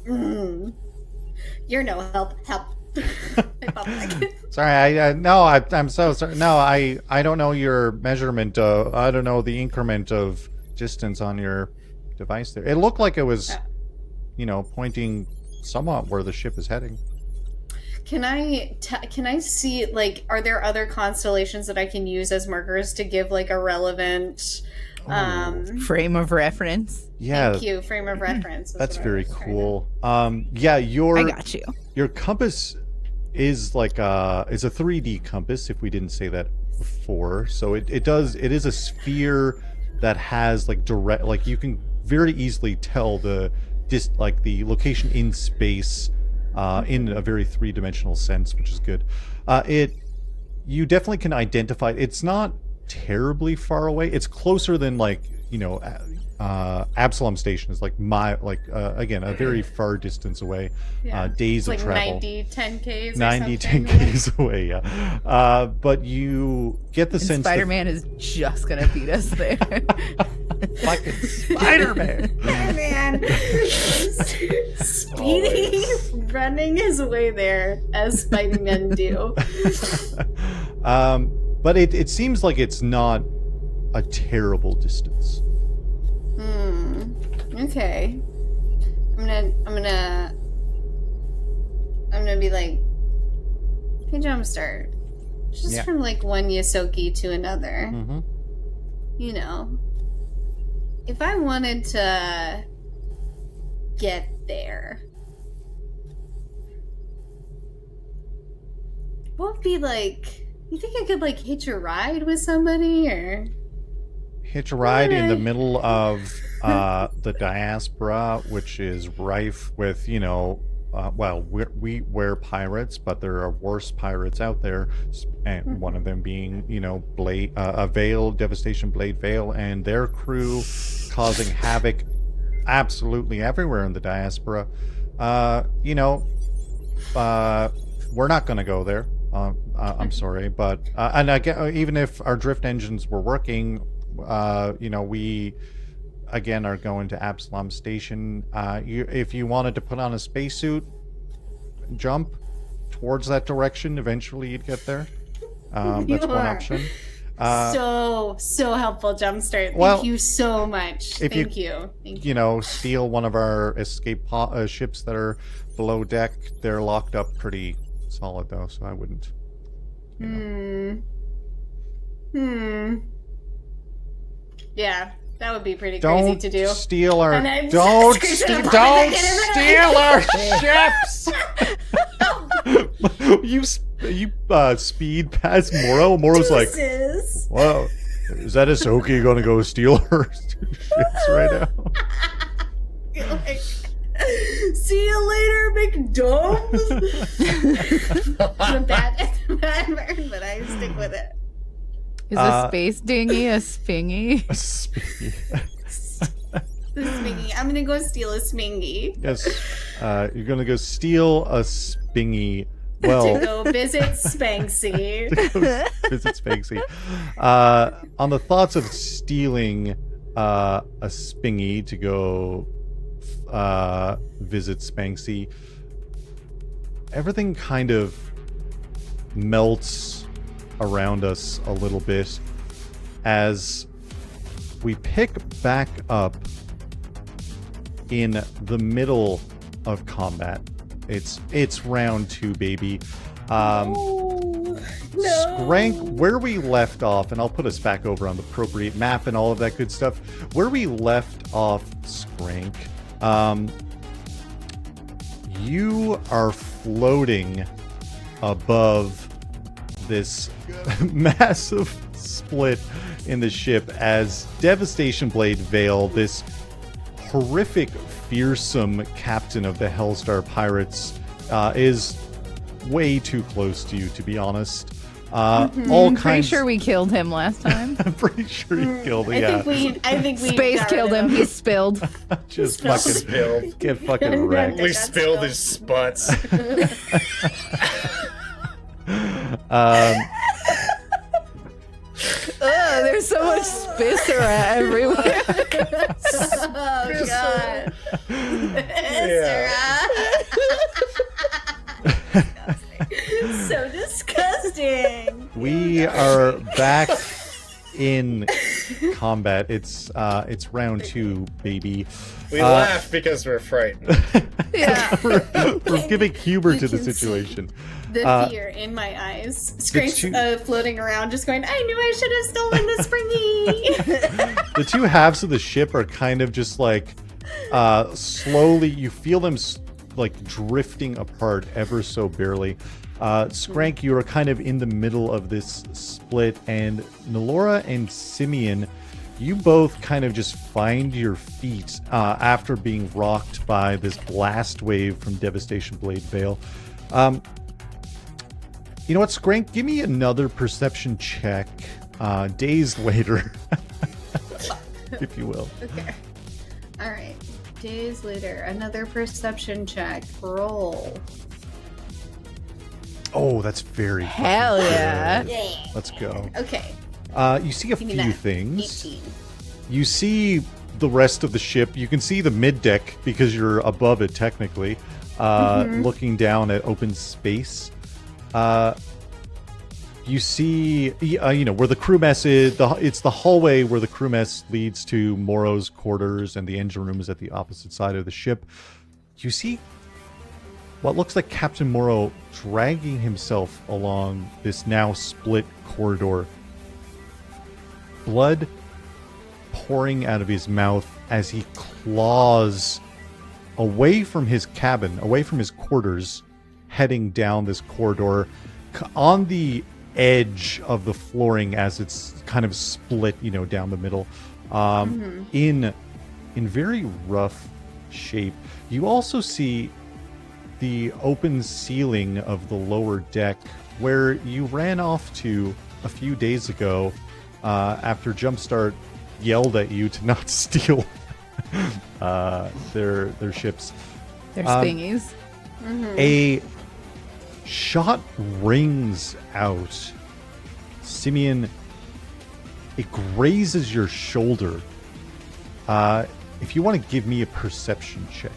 You're no help. Sorry, I'm so sorry. No, I don't know your measurement. I don't know the increment of distance on your device there. It looked like it was, pointing somewhat where the ship is heading. Can I see, like, are there other constellations that I can use as markers to give, like, a relevant frame of reference? Yeah. Thank you, frame of reference. That's very cool. Yeah, I got you. Your compass is like is a 3D compass, if we didn't say that before. So it is a sphere that has like direct, like you can very easily tell the location in space in a very 3-dimensional sense, which is good. You definitely can identify. It's not terribly far away. It's closer than Absalom Station is again a very far distance away. Yeah. Days it's of like travel. 90 10Ks. 90 10Ks away. Yeah. But you get the sense Spider-Man is just gonna beat us there. Fucking Spider-Man. Spider-Man speeding, running his way there as Spider-Men do. But it seems like it's not a terrible distance. Okay. I'm gonna be like, hey, Jumpstart. Just from like one Yosoki to another. Mm-hmm. If I wanted to get there, what would be like? You think I could like hitch a ride with somebody, or hitch a ride in the middle of the diaspora, which is rife with we're pirates, but there are worse pirates out there, and one of them being, Devastation Blade Veil, and their crew causing havoc absolutely everywhere in the diaspora. We're not going to go there. I'm sorry, but and even if our drift engines were working, we again are going to Absalom Station. If you wanted to put on a spacesuit, jump towards that direction. Eventually, you'd get there. That's one option. So helpful, Jumpstart. Thank you so much. Thank you. Steal one of our escape ships that are below deck. They're locked up pretty solid, though, so I wouldn't. Yeah, that would be pretty crazy to do. Don't steal our ships. You speed past Moro. Moro's like, wow, is that Ahsoka gonna go steal her ships right now? Like, see you later, McDonald's. It's a bad word, but I stick with it. Is a space dinghy a spingy? A spingy. The spingy. I'm gonna go steal a spingy. Yes, you're gonna go steal a spingy. Well, to go visit Spanksy. Visit Spanksy. On the thoughts of stealing a spingy to go visit Spanksy, everything kind of melts around us a little bit as we pick back up in the middle of combat. It's round 2, baby. No. Skrank, where we left off, and I'll put us back over on the appropriate map and all of that good stuff. Where we left off, Skrank, you are floating above this massive split in the ship as Devastation Blade Veil, this horrific, fearsome captain of the Hellstar Pirates, is way too close to you, to be honest. I'm pretty sure we killed him last time. I'm pretty sure you killed him. I think we Space killed him. He spilled. Just fucking get fucking wrecked. We spilled his sputs. There's so much spissera everywhere. Oh god. So disgusting. We are back in combat. It's round 2, baby. We laugh because we're frightened. Yeah. We're giving humor to the situation. The fear in my eyes. Skrank's floating around just going, I knew I should have stolen the springy. The two halves of the ship are kind of just like slowly, you feel them like drifting apart ever so barely. Skrank, you are kind of in the middle of this split, and Nolora and Simion, you both kind of just find your feet after being rocked by this blast wave from Devastation Blade Veil. You know what, Skrank? Give me another perception check. Days later, if you will. Okay. All right. Days later, another perception check. Roll. Oh, that's very hell yeah. Let's go. Okay. You see a few things. 18. You see the rest of the ship. You can see the mid deck because you're above it technically, looking down at open space. You see, where the crew mess is. It's the hallway where the crew mess leads to Moro's quarters, and the engine room is at the opposite side of the ship. You see what looks like Captain Moro dragging himself along this now split corridor. Blood pouring out of his mouth as he claws away from his cabin, away from his quarters, heading down this corridor on the edge of the flooring as it's kind of split, down the middle, in very rough shape. You also see the open ceiling of the lower deck where you ran off to a few days ago after Jumpstart yelled at you to not steal their ships. Their spingies. A shot rings out. Simion, it grazes your shoulder. If you want to give me a perception check.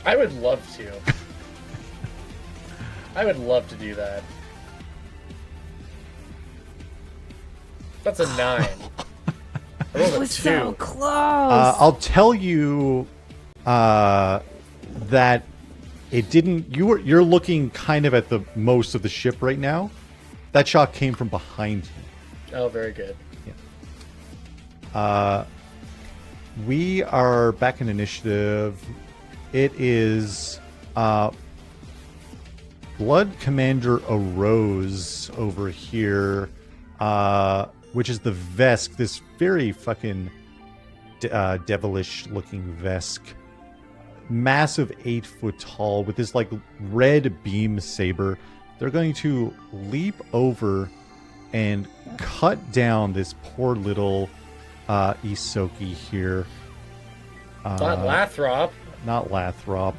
I would love to. I would love to do that. That's a 9. I rolled It a was 2. so close. I'll tell you that it didn't. You're looking kind of at the most of the ship right now. That shot came from behind you. Oh, very good. We are back in initiative. It is Blood Commander Arose over here, which is the Vesk, this very fucking devilish looking Vesk. Massive 8 foot tall with this like red beam saber. They're going to leap over and cut down this poor little Isoki here. Not Lathrop. Not Lathrop.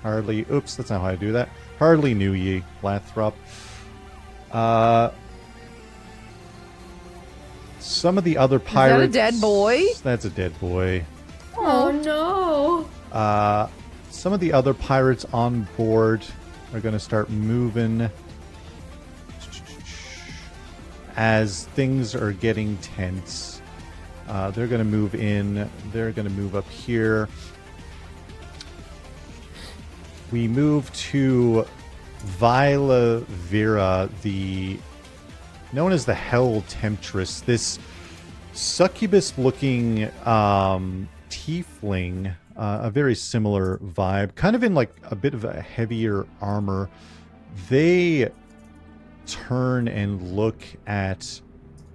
Hardly. Oops, that's not how I do that. Hardly knew ye, Lathrop. Some of the other pirates. Is that a dead boy? That's a dead boy. Oh no! Some of the other pirates on board are going to start moving as things are getting tense. They're going to move in. They're going to move up here. We move to Vila Vera, known as the Hell Temptress. This succubus-looking tiefling, a very similar vibe, kind of in like a bit of a heavier armor. They turn and look at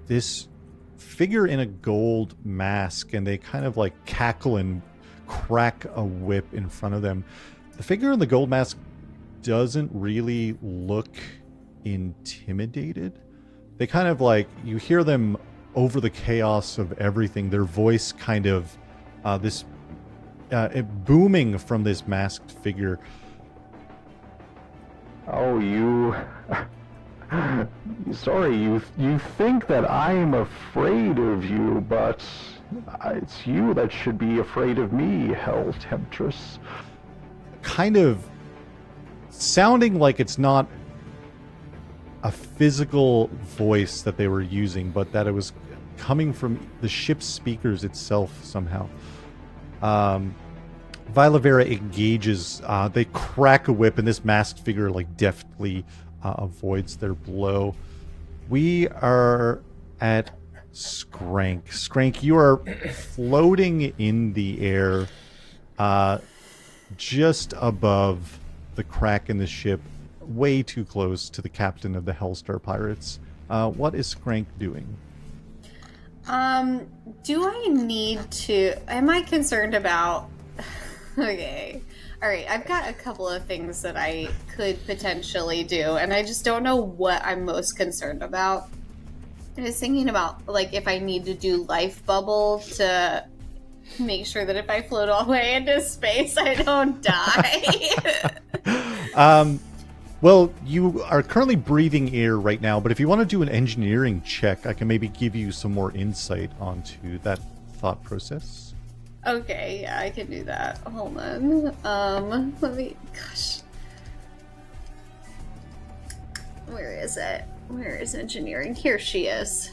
this figure in a gold mask, and they kind of like cackle and crack a whip in front of them. The figure in the gold mask doesn't really look intimidated. They kind of like, you hear them over the chaos of everything, their voice kind of booming from this masked figure. Oh, you... Sorry, you think that I'm afraid of you, but it's you that should be afraid of me, Hell Temptress. Kind of sounding like it's not a physical voice that they were using, but that it was coming from the ship's speakers itself somehow. Vila Vera engages, they crack a whip, and this masked figure like deftly avoids their blow. We are at Skrank. Skrank, you are floating in the air just above the crack in the ship, way too close to the captain of the Hellstar Pirates. What is Skrank doing? Do I need to... Am I concerned about... Okay. Alright, I've got a couple of things that I could potentially do, and I just don't know what I'm most concerned about. I was thinking about, like, if I need to do life bubble to make sure that if I float all the way into space, I don't die. Well, you are currently breathing air right now, but if you want to do an engineering check, I can maybe give you some more insight onto that thought process. Okay, yeah, I can do that. Hold on. Let me... Gosh. Where is it? Where is engineering? Here she is.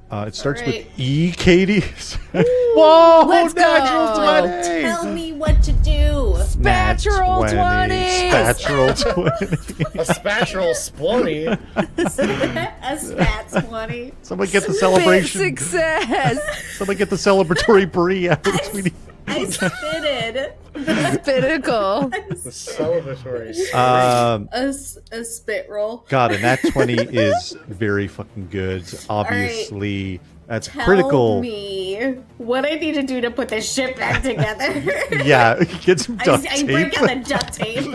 It starts All right. with E, Katie. Whoa! Let's go! Natural 20! Tell me what to do! Spatural 20! Spatural 20. A spatural splony. A spats 20. Somebody get the celebration. Big success! Somebody get the celebratory brie out. I spitted. Pinnacle. The celebratory. A spit roll. God, and that 20 is very fucking good. Obviously, that's Tell critical. me me what I need to do to put this ship back together. Yeah, get some duct I tape. break out the duct tape.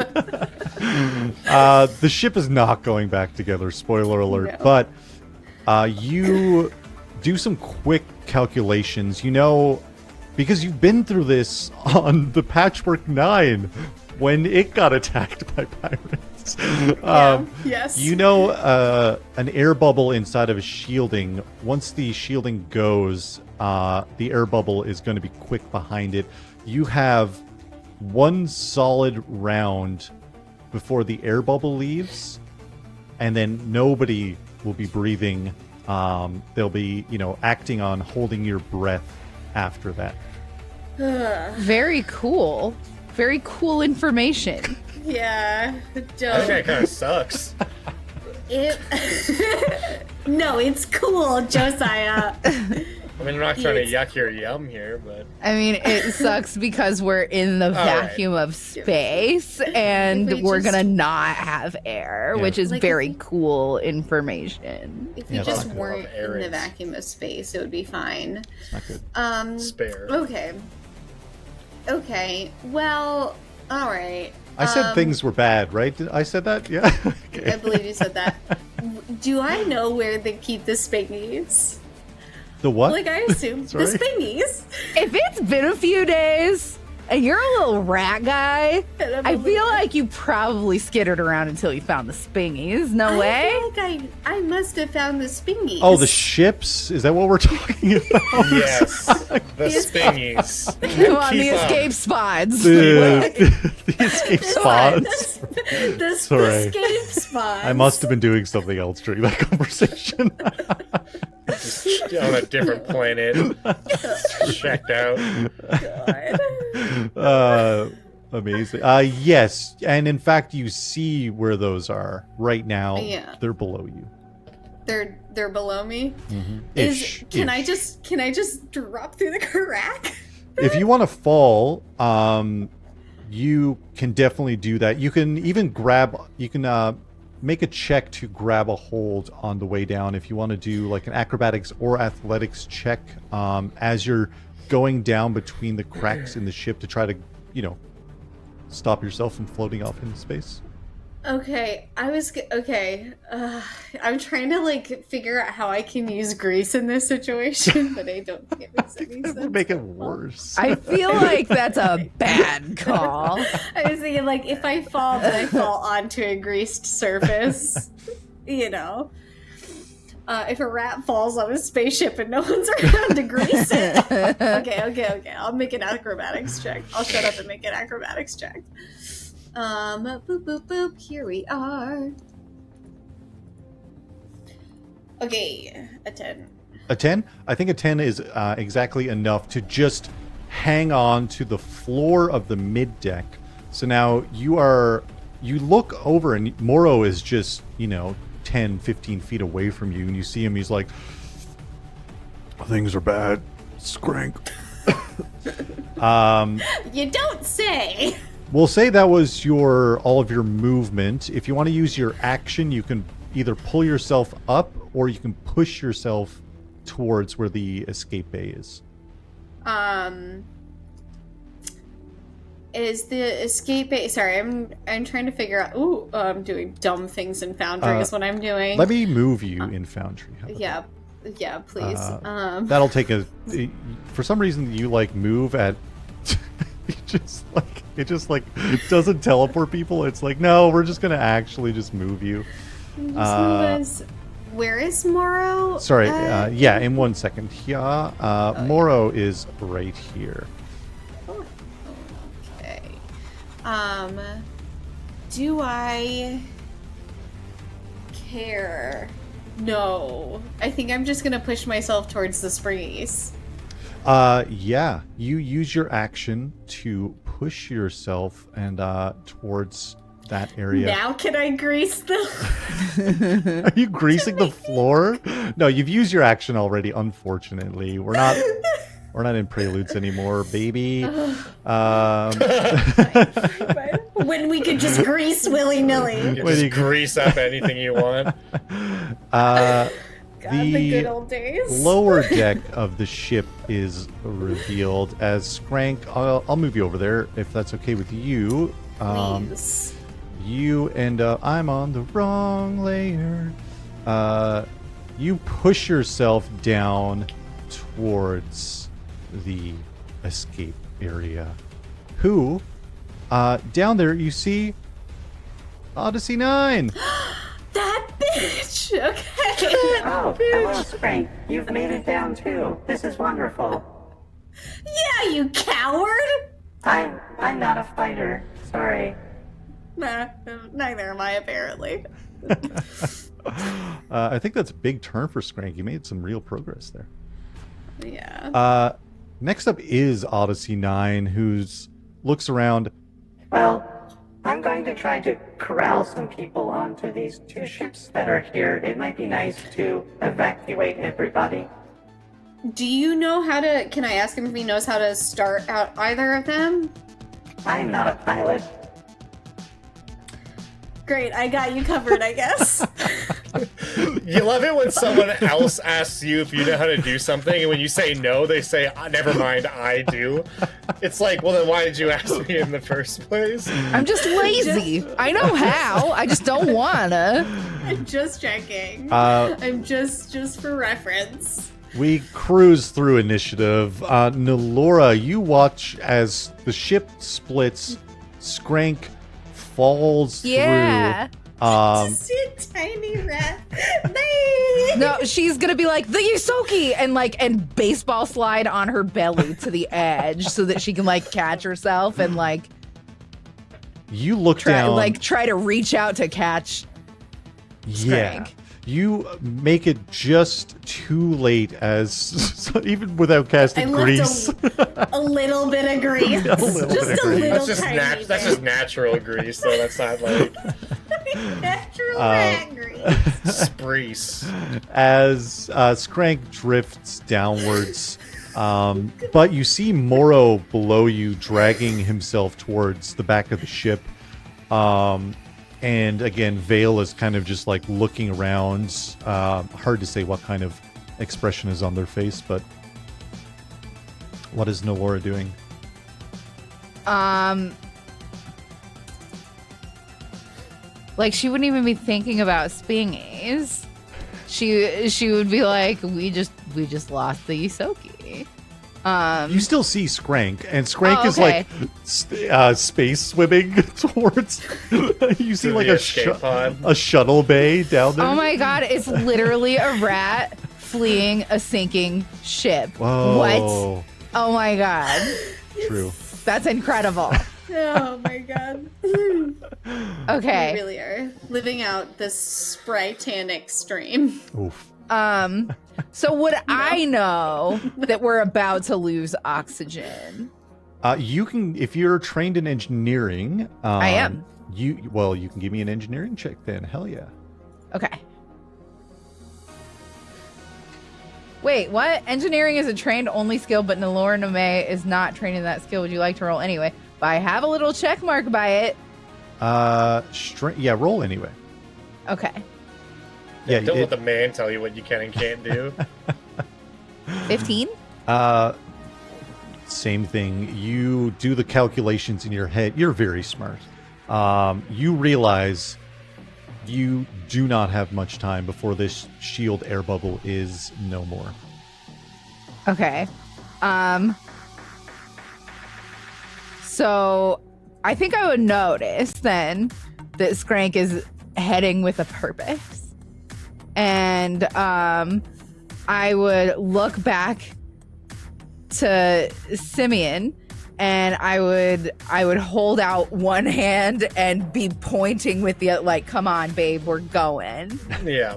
The ship is not going back together, spoiler alert. No. But you do some quick calculations. You know, because you've been through this on the Patchwork 9 when it got attacked by pirates. Yes. You know, an air bubble inside of a shielding, once the shielding goes, the air bubble is going to be quick behind it. You have one solid round before the air bubble leaves, and then nobody will be breathing. They'll be, acting on holding your breath after that. Very cool. Very cool information. Yeah. I think that kind of sucks. No, it's cool, Josiah. I mean, I'm not trying to yuck your yum here, but... I mean, it sucks because we're in the vacuum of space, and we're gonna not have air, which is very cool information. If we just weren't in the vacuum of space, it would be fine. Not good. Spare. Okay. Well, all right. I said things were bad, right? I said that? Yeah. Okay. I believe you said that. Do I know where they keep the spingies? The what? Like, I assume the spingies. If it's been a few days and you're a little rat guy, I feel like you probably skittered around until you found the spingies. No way? I feel like I must have found the spingies. Oh, the ships? Is that what we're talking about? Yes, the spingies. On the escape spots. The escape spots. The escape spots. I must have been doing something else during that conversation. Just on a different planet. Checked out. God. Amazing. Yes, and in fact, you see where those are right now. Yeah. They're below you. They're below me. Ish. Can I just drop through the crack? If you want to fall, you can definitely do that. You can even grab. You can make a check to grab a hold on the way down. If you want to do like an acrobatics or athletics check, as you're going down between the cracks in the ship to try to, stop yourself from floating off into space. Okay, I'm trying to figure out how I can use grease in this situation, but I don't think it makes any sense. That would make it worse. I feel like that's a bad call. I was thinking if I fall, then I fall onto a greased surface. If a rat falls on a spaceship and no one's around to grease it. Okay. I'll make an acrobatics check. I'll shut up and make an acrobatics check. Boop, boop, boop. Here we are. Okay, a 10. A 10? I think a 10 is exactly enough to just hang on to the floor of the mid deck. So now you look over and Moro is just, 10, 15 feet away from you, and you see him. He's like, things are bad. Skrank. You don't say. We'll say that was all of your movement. If you want to use your action, you can either pull yourself up or you can push yourself towards where the escape bay is. Is the escape bay... Sorry, I'm trying to figure out... Ooh, I'm doing dumb things in Foundry is what I'm doing. Let me move you in Foundry. Yeah, please. That'll take for some reason you move at... it just doesn't teleport people. It's like, no, we're just going to actually just move you. Where is Moro? Sorry, in 1 second. Moro is right here. Do I care? No. I think I'm just gonna push myself towards the springies. You use your action to push yourself and towards that area. Now can I grease them? Are you greasing the floor? No, you've used your action already, unfortunately. We're not in Preludes anymore, baby. When we could just grease willy-nilly. You can just grease up anything you want. God, the good old days. Lower deck of the ship is revealed as Skrank. I'll move you over there if that's okay with you. Please. You end up. I'm on the wrong layer. You push yourself down towards the escape area. Down there you see Odyssey 9. That bitch! Okay. Oh, hello, Skrank. You've made it down too. This is wonderful. Yeah, you coward! I'm not a fighter. Sorry. Nah, neither am I, apparently. I think that's a big turn for Skrank. You made some real progress there. Yeah. Next up is Odyssey 9, who's looks around. Well, I'm going to try to corral some people onto these two ships that are here. It might be nice to evacuate everybody. Do you know how to... Can I ask him if he knows how to start out either of them? I'm not a pilot. Great, I got you covered, I guess. You love it when someone else asks you if you know how to do something, and when you say no, they say, never mind, I do. It's like, well, then why did you ask me in the first place? I'm just lazy. I know how. I just don't wanna. I'm just checking. I'm just for reference. We cruise through initiative. Nolora, you watch as the ship splits. Skrank falls through. Just a tiny rat. No, she's gonna be like the Yusoki and baseball slide on her belly to the edge so that she can catch herself and you look down. Try to reach out to catch Skrank. Yeah. You make it just too late even without casting grease. A little bit of grease. That's just natural grease, so that's not natural rat grease. Spreece. As Skrank drifts downwards, but you see Moro below you dragging himself towards the back of the ship. And again, Vale is kind of just looking around. Hard to say what kind of expression is on their face, but what is Nolora doing? She wouldn't even be thinking about spingies. She would be like, we just lost the Yusoki. You still see Skrank, and Skrank is space swimming towards. You see a shuttle bay down there. Oh my god! It's literally a rat fleeing a sinking ship. Whoa. What? Oh my god! True. That's incredible. Oh my god. Okay. We really are living out this Sprytanic stream. Oof. So would I know that we're about to lose oxygen? You can, if you're trained in engineering. I am. You can give me an engineering check then. Hell yeah. Okay. Wait, what? Engineering is a trained only skill, but Nolora Nomae is not trained in that skill. Would you like to roll anyway? But I have a little check mark by it. Roll anyway. Okay. Yeah, don't let the man tell you what you can and can't do. 15? Same thing. You do the calculations in your head. You're very smart. You realize you do not have much time before this shield air bubble is no more. Okay. So I think I would notice then that Skrank is heading with a purpose. And I would look back to Simion, and I would hold out one hand and be pointing with the come on, babe, we're going. Yeah.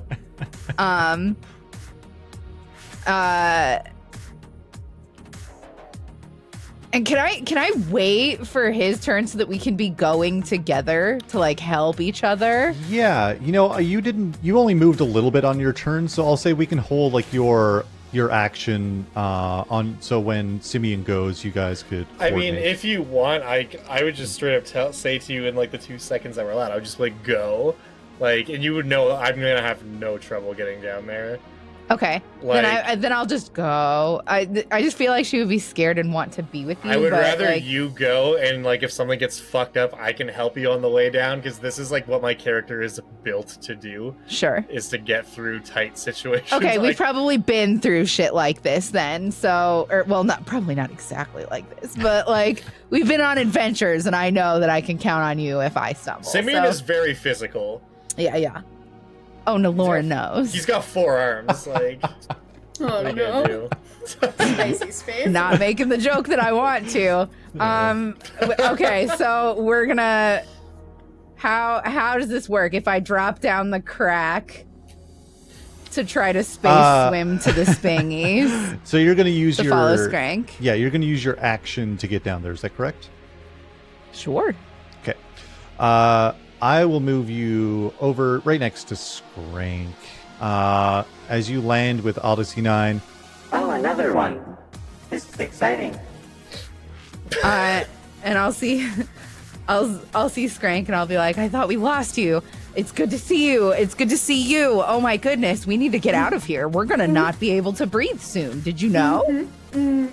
And can I wait for his turn so that we can be going together to help each other? Yeah, you only moved a little bit on your turn, so I'll say we can hold your action on, so when Simion goes, you guys could coordinate. I mean, if you want, I would just straight up say to you in the 2 seconds that we're allowed, I would just go, and you would know I'm gonna have no trouble getting down there. Okay. Then I'll just go. I just feel like she would be scared and want to be with you. I would rather like, you go, and like if something gets fucked up, I can help you on the way down, because this is like what my character is built to do. Sure. Is to get through tight situations. Okay, like, we've probably been through shit like this then. So, probably not exactly like this, but like we've been on adventures, and I know that I can count on you if I stumble. Simion is very physical. Yeah. Oh, Nolora knows. He's got 4 arms. Like, Oh what are you gonna do? Spicy space. Not making the joke that I want to. Okay, so we're gonna. How does this work? If I drop down the crack to try to space swim to the spingies, So you're going to use your follow Skrank. Yeah, you're going to use your action to get down there. Is that correct? Sure. Okay. I will move you over right next to Skrank. As you land with Odyssey 9. Oh, another one. This is exciting. And I'll see Skrank, and I'll be like, I thought we lost you. It's good to see you. It's good to see you. Oh my goodness, we need to get out of here. We're gonna not be able to breathe soon. Did you know? Oh,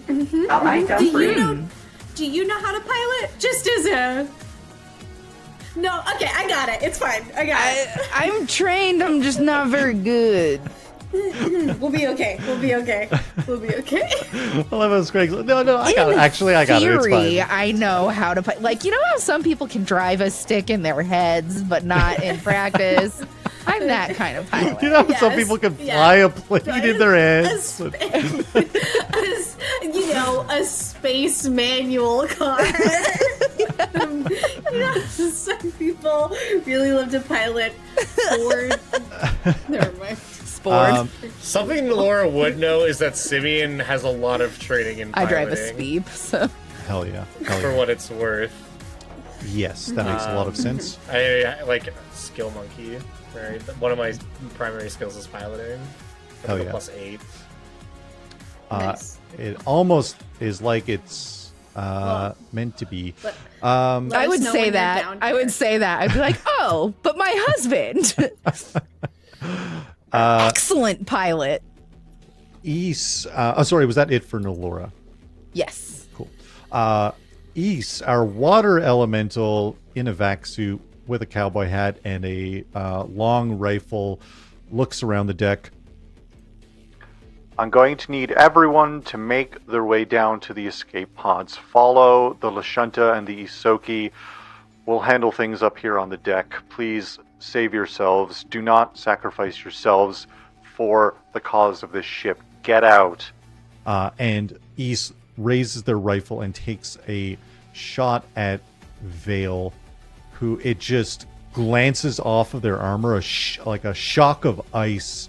I don't breathe. Do you know how to pilot? Just as a... No, okay, I got it. It's fine. I got it. I'm trained. I'm just not very good. We'll be okay. We'll be okay. We'll be okay. I love how Skrank's like, no, I got it. Actually, I got it. It's Theory, fine. I know how to like. You know how some people can drive a stick in their heads, but not in practice. I'm that kind of pilot. You know how some people can fly a plane in their heads? A space manual car. Some people really love to pilot Ford. Never mind. Sport. Something Nolora would know is that Simion has a lot of training in I piloting. drive a Speep, so. Hell yeah. For what it's worth. Yes, that makes a lot of sense. I like skill monkey. Right, one of my primary skills is piloting. Hell yeah. +8. Nice. It almost is like it's meant to be. I would say that. I would say that. I'd be like, oh, but my husband. Excellent pilot. Ys, sorry, was that it for Nolora? Yes. Cool. Ys, our water elemental in a vac suit with a cowboy hat and a long rifle, looks around the deck. I'm going to need everyone to make their way down to the escape pods. Follow the Lashunta and the Isoki. We'll handle things up here on the deck. Please save yourselves. Do not sacrifice yourselves for the cause of this ship. Get out. And Ys raises their rifle and takes a shot at Vale, who it just glances off of their armor, like a shock of ice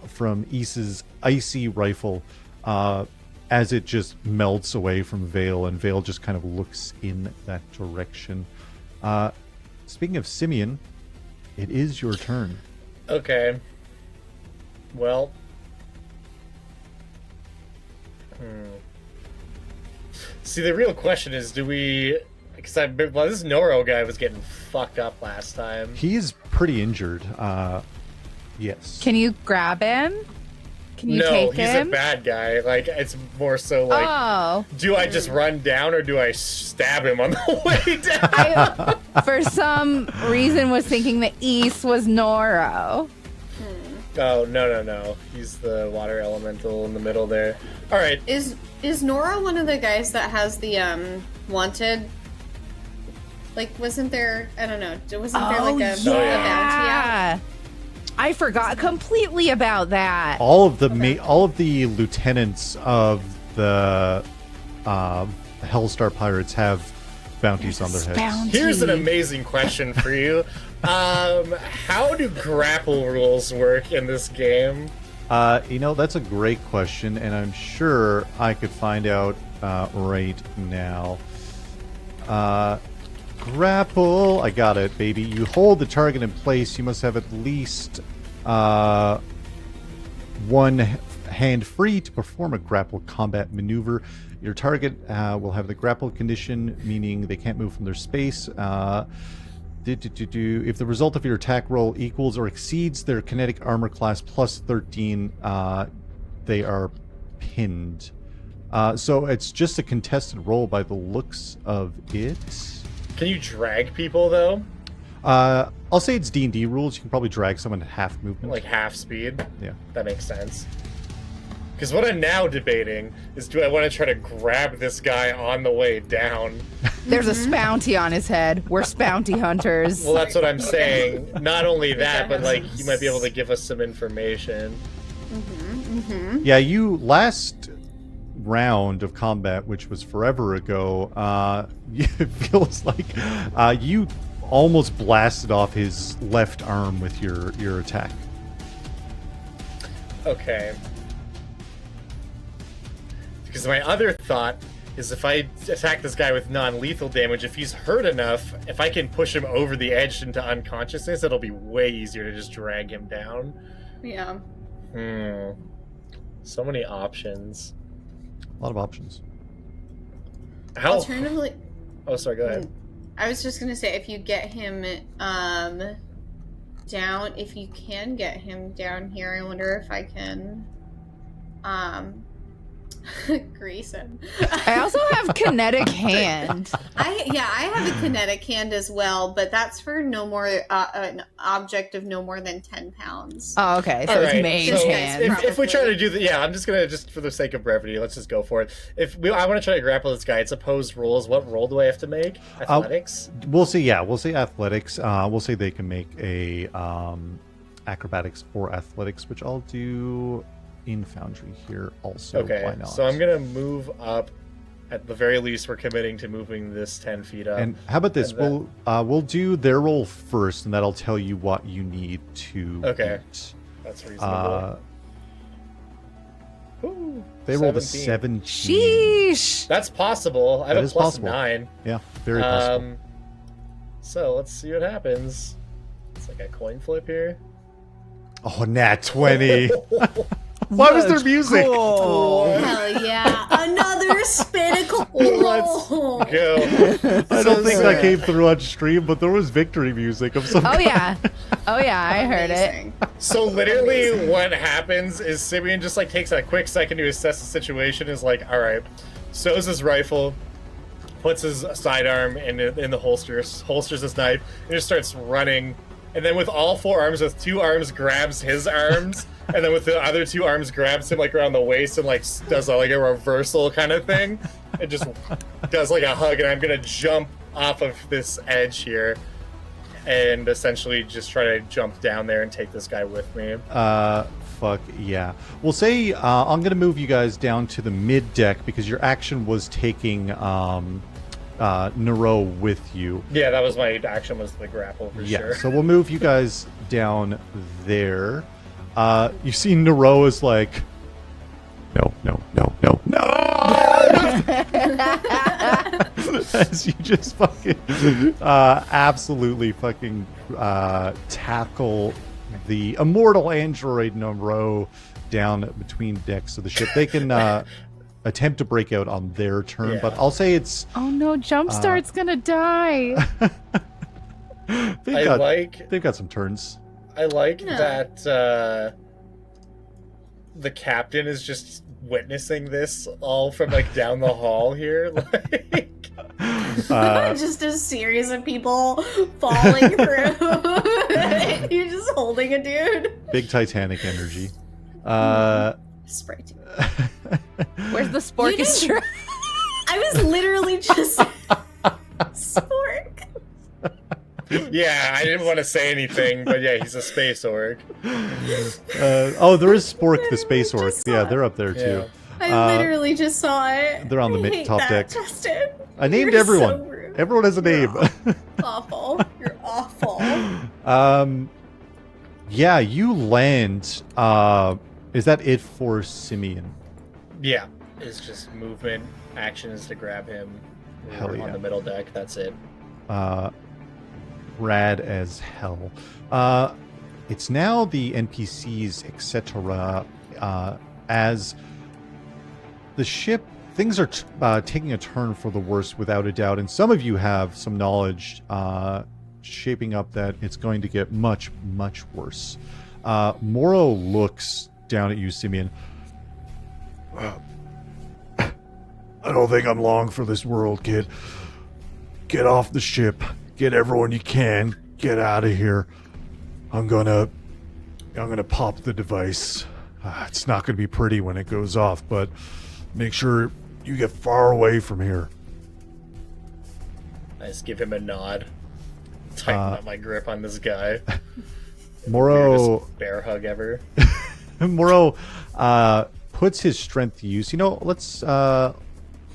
from Ys's icy rifle as it just melts away from Vale, and Vale just kind of looks in that direction. Speaking of Simion, it is your turn. Okay. Well. See, the real question is, do we... Because this Noro guy was getting fucked up last time. He's pretty injured. Yes. Can you grab him? Can you no, take he's him? a bad guy. Like, it's more so like, do I just run down or do I stab him on the way down? I, for some reason, was thinking that Ys was Noro. Oh, no. He's the water elemental in the middle there. All right. Is Nora one of the guys that has the wanted? Like, wasn't there? I don't know. Wasn't there like a bounty out? I forgot completely about that. All of the lieutenants of the Hellstar Pirates have bounties on their heads. Bounty. Here's an amazing question for you. How do grapple rules work in this game? That's a great question, and I'm sure I could find out right now. Grapple, I got it, baby. You hold the target in place. You must have at least one hand free to perform a grapple combat maneuver. Your target will have the grapple condition, meaning they can't move from their space. If the result of your attack roll equals or exceeds their kinetic armor class plus 13, they are pinned. So it's just a contested roll by the looks of it. Can you drag people, though? I'll say it's D&D rules. You can probably drag someone at half movement. Like half speed? Yeah. That makes sense. Because what I'm now debating is, do I want to try to grab this guy on the way down? There's a spounty on his head. We're spounty hunters. Well, that's what I'm saying. Not only that, but like you might be able to give us some information. Yeah, you last round of combat, which was forever ago, it feels like you almost blasted off his left arm with your attack. Okay. Because my other thought is if I attack this guy with non-lethal damage, if he's hurt enough, if I can push him over the edge into unconsciousness, it'll be way easier to just drag him down. Yeah. So many options. A lot of options. How? Alternatively... Oh, sorry, go ahead. I was just going to say, if you get him down, if you can get him down here, I wonder if I can... grease him. I also have kinetic hand. I have a kinetic hand as well, but that's for no more an object of no more than 10 pounds. Oh, okay. So it's mage hand. If we try to do I'm just gonna, just for the sake of brevity, let's just go for it. I want to try to grapple this guy, it's opposed rolls. What roll do I have to make? Athletics? We'll say athletics. We'll say they can make a acrobatics or athletics, which I'll do in Foundry here also. Okay, why not? So I'm gonna move up. At the very least, we're committing to moving this 10 feet up. And how about this? We'll do their roll first, and that'll tell you what you need to beat. That's reasonable. They rolled a 17. Sheesh! That's possible. I have a plus 9. Yeah, very possible. So let's see what happens. It's like a coin flip here. Oh, nat 20. Why was there music? Oh, hell yeah. Another spinnacle roll. Let's go. I don't think that came through on stream, but there was victory music of some kind. Yeah. Oh, yeah, I heard it. So literally what happens is Simion just like takes a quick second to assess the situation, is like, all right, stows his rifle, puts his sidearm in the holsters his knife, and just starts running. And then with all 4 arms, with 2 arms, grabs his arms, and then with the other 2 arms, grabs him like around the waist and like does like a reversal kind of thing. It just does like a hug, and I'm gonna jump off of this edge here, and essentially just try to jump down there and take this guy with me. Fuck yeah. We'll say I'm gonna move you guys down to the mid deck because your action was taking Nero with you. Yeah, that was my action, was the grapple for sure. So we'll move you guys down there. You see Nero is like, no. As you just fucking absolutely fucking tackle the immortal android Nero down between decks of the ship. They can attempt to break out on their turn, but I'll say it's... Oh no, Jumpstart's gonna die. They've got some turns. I like that the captain is just witnessing this all from like down the hall here. Like just a series of people falling through. You're just holding a dude. Big Titanic energy. Spray team. Where's the spork? I was literally just spork. Yeah, I didn't want to say anything, but yeah, he's a space orc. There is Spork the space orc. Yeah, they're up there too. I literally just saw it. They're on the top deck. Justin. I named everyone. So everyone has a name. Awful. You're awful. Yeah, you land. Is that it for Simion? Yeah, it's just movement. Action is to grab him. Hell yeah. On the middle deck. That's it. Rad as hell. It's now the NPCs, etc. As the ship, things are taking a turn for the worse, without a doubt. And some of you have some knowledge. shaping up that it's going to get much, much worse. Moro looks down at you, Simion. I don't think I'm long for this world, kid. Get off the ship. Get everyone you can. Get out of here. I'm gonna pop the device. It's not gonna be pretty when it goes off, but make sure you get far away from here. I just give him a nod. Tighten up my grip on this guy. Moro... Weirdest bear hug ever. Moro puts his strength to use. You know, let's...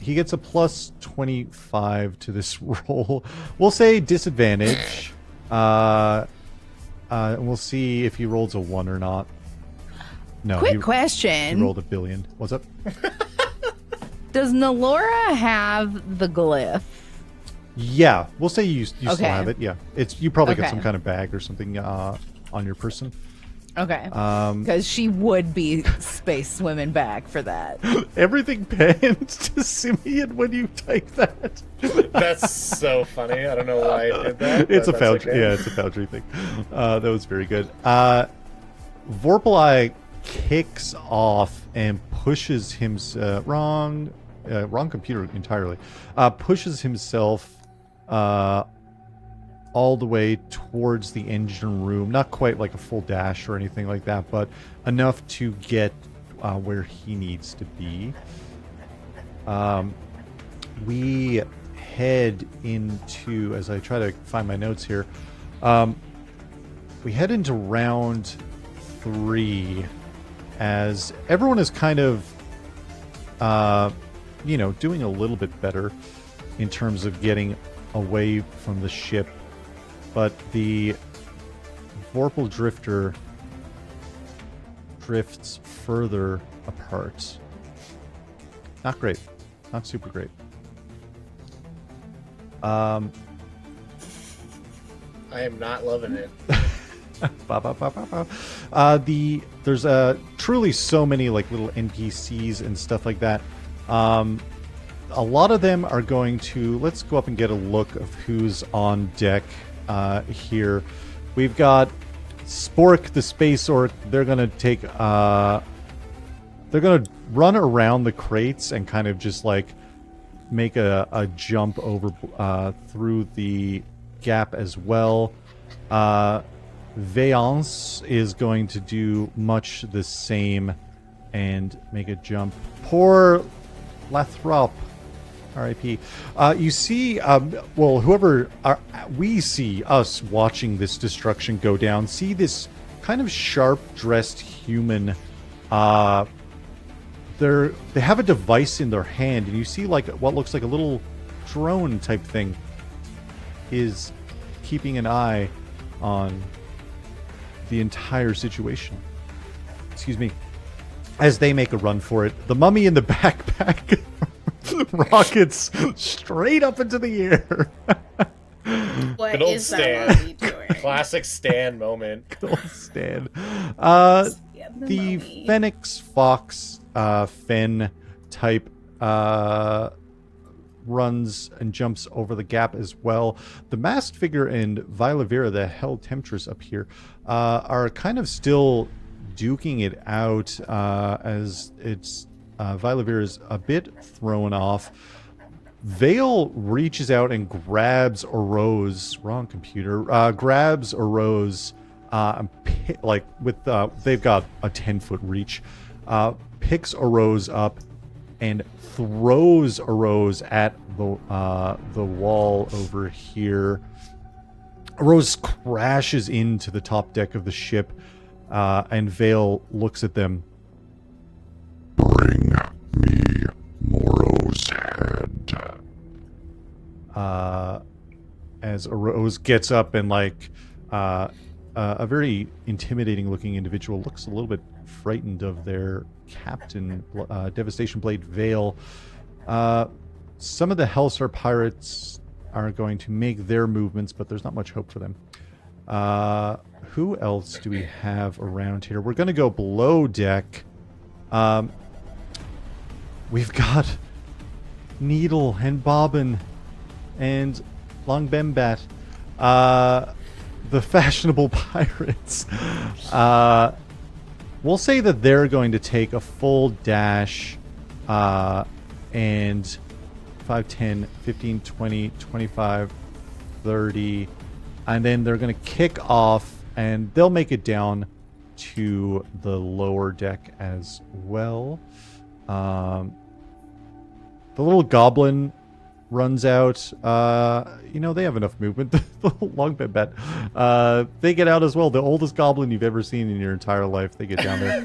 he gets a plus 25 to this roll. We'll say disadvantage. And we'll see if he rolls a 1 or not. No. Quick question. He rolled a billion. What's up? Does Nolora have the glyph? Yeah, we'll say you still Okay. have it. Yeah, it's you probably got Okay. some kind of bag or something on your person. Okay. Because she would be space swimming back for that. Everything pans to Simion when you type that. That's so funny. I don't know why I did that. It's a but that's foundry. okay. Yeah, it's a foundry thing. That was very good. Vorpal kicks off and pushes himself wrong computer entirely. Pushes himself all the way towards the engine room. Not quite like a full dash or anything like that, but enough to get where he needs to be. We head into, as I try to find my notes here, we head into round 3 as everyone is kind of, doing a little bit better in terms of getting away from the ship. But the Vorpal Drifter drifts further apart. Not great. Not super great. I am not loving it. There's truly so many like little NPCs and stuff like that. A lot of them are going to... Let's go up and get a look of who's on deck here. We've got Spork, the space orc. They're going to take... they're going to run around the crates and kind of just like make a jump over through the gap as well. Veillance is going to do much the same and make a jump. Poor Lathrop, R.I.P. You see, we see us watching this destruction go down. See this kind of sharp-dressed human. They have a device in their hand, and you see like what looks like a little drone type thing is keeping an eye on the entire situation. Excuse me. As they make a run for it, the mummy in the backpack rockets straight up into the air. What Good old is Stan. that mummy doing? Classic Stan moment. Good old Stan. Yeah, The mummy. Phoenix Fox Fen type runs and jumps over the gap as well. The masked figure and Vilavera, the Hell Temptress up here, are kind of still duking it out as it's Vilavera's a bit thrown off. Vale reaches out and grabs a rose. Wrong computer. Grabs a rose. They've got a 10-foot reach. Picks a rose up and throws a rose at the wall over here. A rose crashes into the top deck of the ship, and Vale looks at them. Bring me Moro's head. As a rose gets up and a very intimidating looking individual looks a little bit frightened of their captain, Devastation Blade Vale. Some of the Hellstar pirates are going to make their movements, but there's not much hope for them. Who else do we have around here? We're going to go below deck. We've got Needle and Bobbin and Long Bembat. The fashionable pirates. We'll say that they're going to take a full dash and 5, 10, 15, 20, 25, 30, and then they're going to kick off, and they'll make it down to the lower deck as well. The little goblin runs out. They have enough movement. The long bet. They get out as well. The oldest goblin you've ever seen in your entire life. They get down there.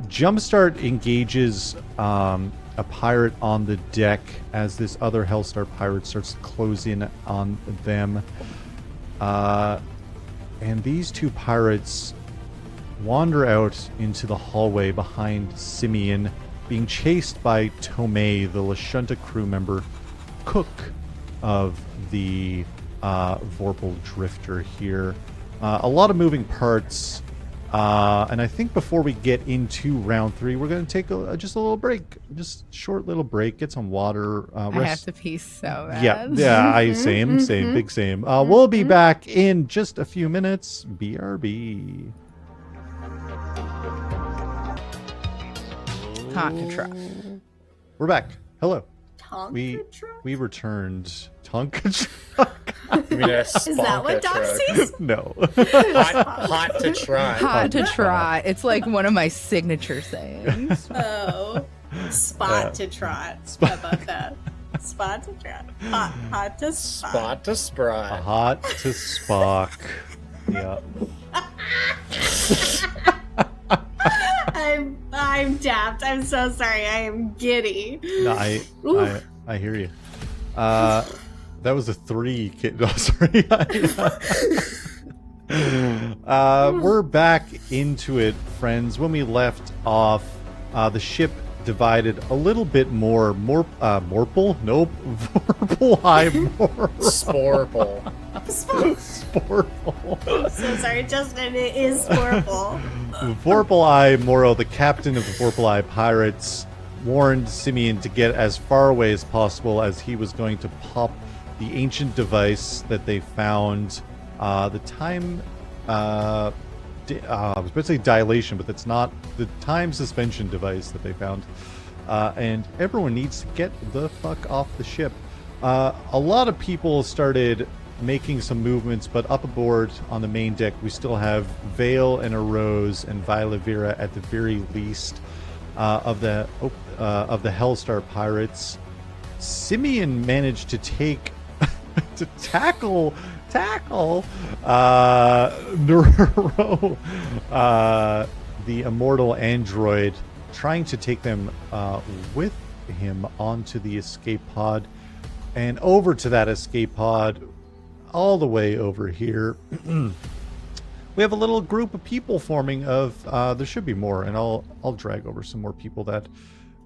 Jumpstart engages a pirate on the deck as this other Hellstar pirate starts to close in on them. And these two pirates wander out into the hallway behind Simion, being chased by Nomae, the Lashunta crew member, cook of the Vorpal Drifter here. A lot of moving parts, and I think before we get into round 3, we're going to take just a little break, just a short little break, get some water. I have to pee so bad. Yeah, same, big same. We'll be back in just a few minutes. BRB. Tonka truck. We're back. Hello. Tonka truck? We returned. Tonka truck? You mean a Is that what Sponka Doxy's? No. Hot to try. Hot to try. It's like one of my signature sayings. Oh. Spot to trot. How about that? Spot to trot. Hot to spot. Spot to spry. Hot to Spock. Yeah. I'm dapped. I'm so sorry. I am giddy. No, I hear you. That was a 3. No, sorry. We're back into it, friends. When we left off, the ship divided a little bit more. Morple? Nope. Vorpal High Mor. Sporple. Sporple. So sorry, Justin. It is Sporple. Vorpal Eye Moro, the captain of the Vorpal Eye Pirates, warned Simion to get as far away as possible as he was going to pop the ancient device that they found. The time... I was about to say dilation, but that's not the time suspension device that they found. And everyone needs to get the fuck off the ship. A lot of people started making some movements, but up aboard on the main deck, we still have Vale and Arose and Violavira at the very least of the Hellstar pirates. Simion managed to take to tackle Nolora, the immortal android, trying to take them with him onto the escape pod and over to that escape pod all the way over here. We have a little group of people forming of there should be more, and I'll drag over some more people that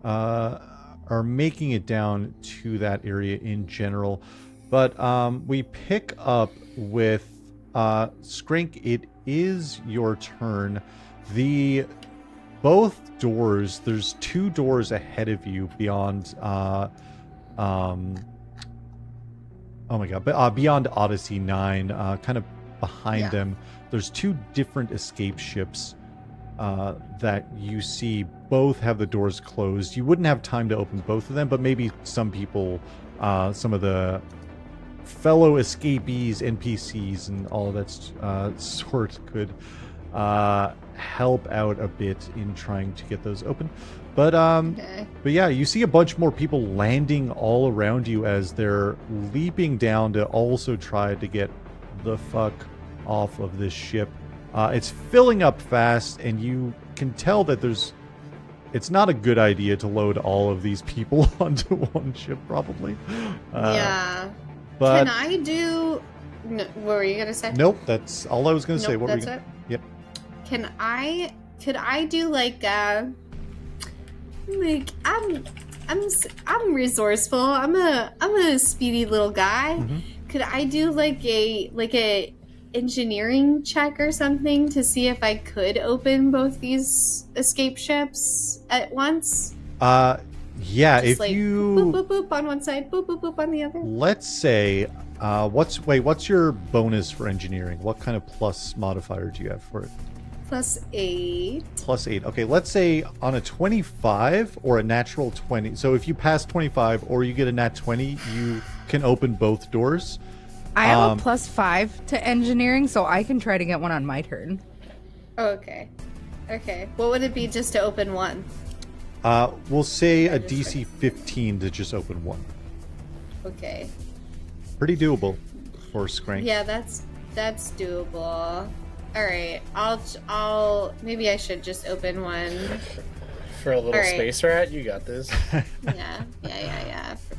are making it down to that area in general. But we pick up with Skrank. It is your turn. Both doors, there's 2 doors ahead of you beyond oh my god, beyond Odyssey 9, kind of behind them, there's 2 different escape ships that you see both have the doors closed. You wouldn't have time to open both of them, but maybe some people, some of the fellow escapees, NPCs, and all of that sort could help out a bit in trying to get those open. But yeah, you see a bunch more people landing all around you as they're leaping down to also try to get the fuck off of this ship. It's filling up fast, and you can tell that it's not a good idea to load all of these people onto one ship, probably. Yeah. But can I do... No, what were you going to say? Nope, that's all I was going to say. What that's were you... it? Yep. Could I do I'm resourceful. I'm a speedy little guy. Mm-hmm. Could I do like a engineering check or something to see if I could open both these escape ships at once? Yeah, Just if like, you boop boop boop on one side, boop boop boop on the other. let's say What's your bonus for engineering? What kind of plus modifier do you have for it? +8. +8. Okay, let's say on a 25 or a natural 20. So if you pass 25 or you get a nat 20, you can open both doors. I have a +5 to engineering, so I can try to get one on my turn. Okay. Okay. What would it be just to open one? We'll say a DC 15 to just open one. Okay. Pretty doable for Skrank. Yeah, that's doable. All right. I'll maybe I should just open one. For a little space rat, you got this. Yeah.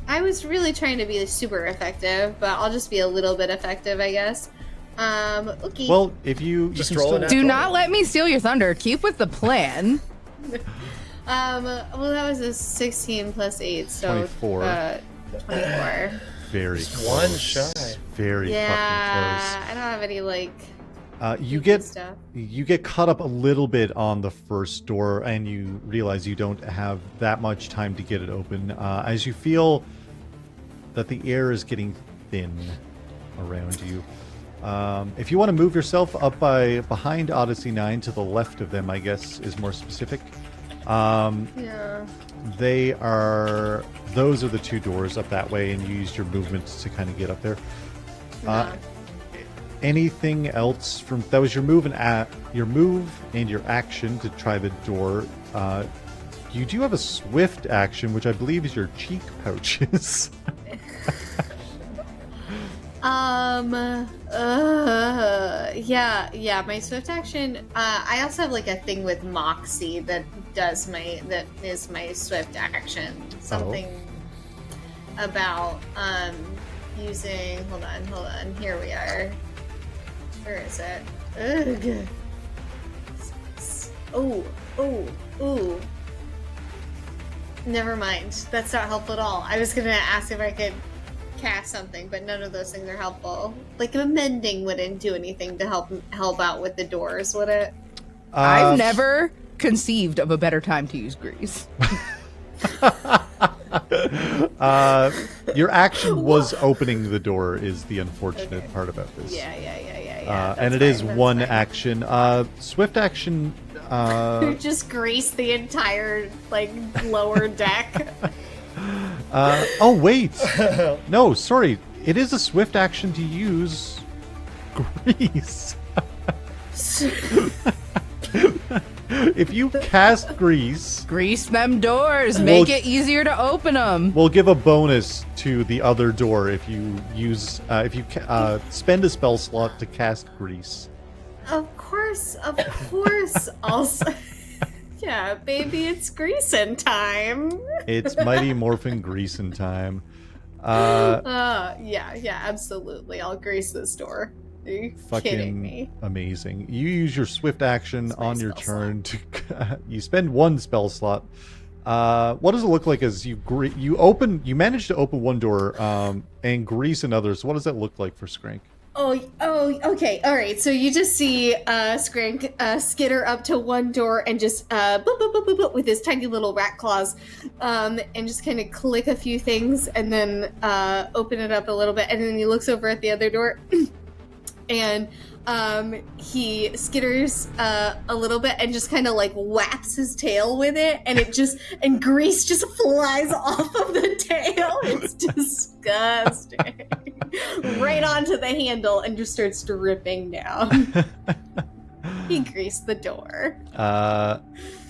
I was really trying to be super effective, but I'll just be a little bit effective, I guess. Okay. Well, if you Just can roll still it out. Do not let me steal your thunder. Keep with the plan. Well, that was a 16 + 8, so 24. 24. Very Just close. one shy. Very fucking Yeah, I don't have any close. You sneaky get stuff. you get caught up a little bit on the first door, and you realize you don't have that much time to get it open. As you feel that the air is getting thin around you. If you want to move yourself up behind Odyssey 9 to the left of them, I guess is more specific. Yeah. Those are the two doors up that way, and you used your movement to kind of get up there. Anything else from that was your move and your action to try the door. You do have a swift action, which I believe is your cheek pouches. Yeah, my swift action, I also have like a thing with Moxie that is my swift action. Something about, using, hold on, here we are. Where is it? Ugh. Oh. Never mind. That's not helpful at all. I was gonna ask if I could cast something, but none of those things are helpful. Like a mending wouldn't do anything to help out with the doors, would it? I've never conceived of a better time to use grease. Your action was opening the door is the unfortunate part about this. Yeah. And it is one action. Swift action. Just grease the entire lower deck. Oh wait, no, sorry. It is a swift action to use grease. If you cast grease, Grease them doors. Make it easier to open them. we'll give a bonus to the other door if you spend a spell slot to cast grease. Of course. Also, yeah, baby, it's greasing time. It's Mighty Morphin Greasing time. Yeah, absolutely. I'll grease this door. Are you kidding me? Amazing. You use your swift action It's my on your spell turn to you spend one spell slot. What does it look like as you manage to open one door and grease another? So what does that look like for Skrank? Oh, okay, all right. So you just see Skrank skitter up to one door and just boop, boop, boop, boop, boop, with his tiny little rat claws, and just kind of click a few things and then open it up a little bit, and then he looks over at the other door, and he skitters a little bit and just kind of whaps his tail with it, and grease just flies off of the tail. It's disgusting. Right onto the handle and just starts dripping down. He greased the door.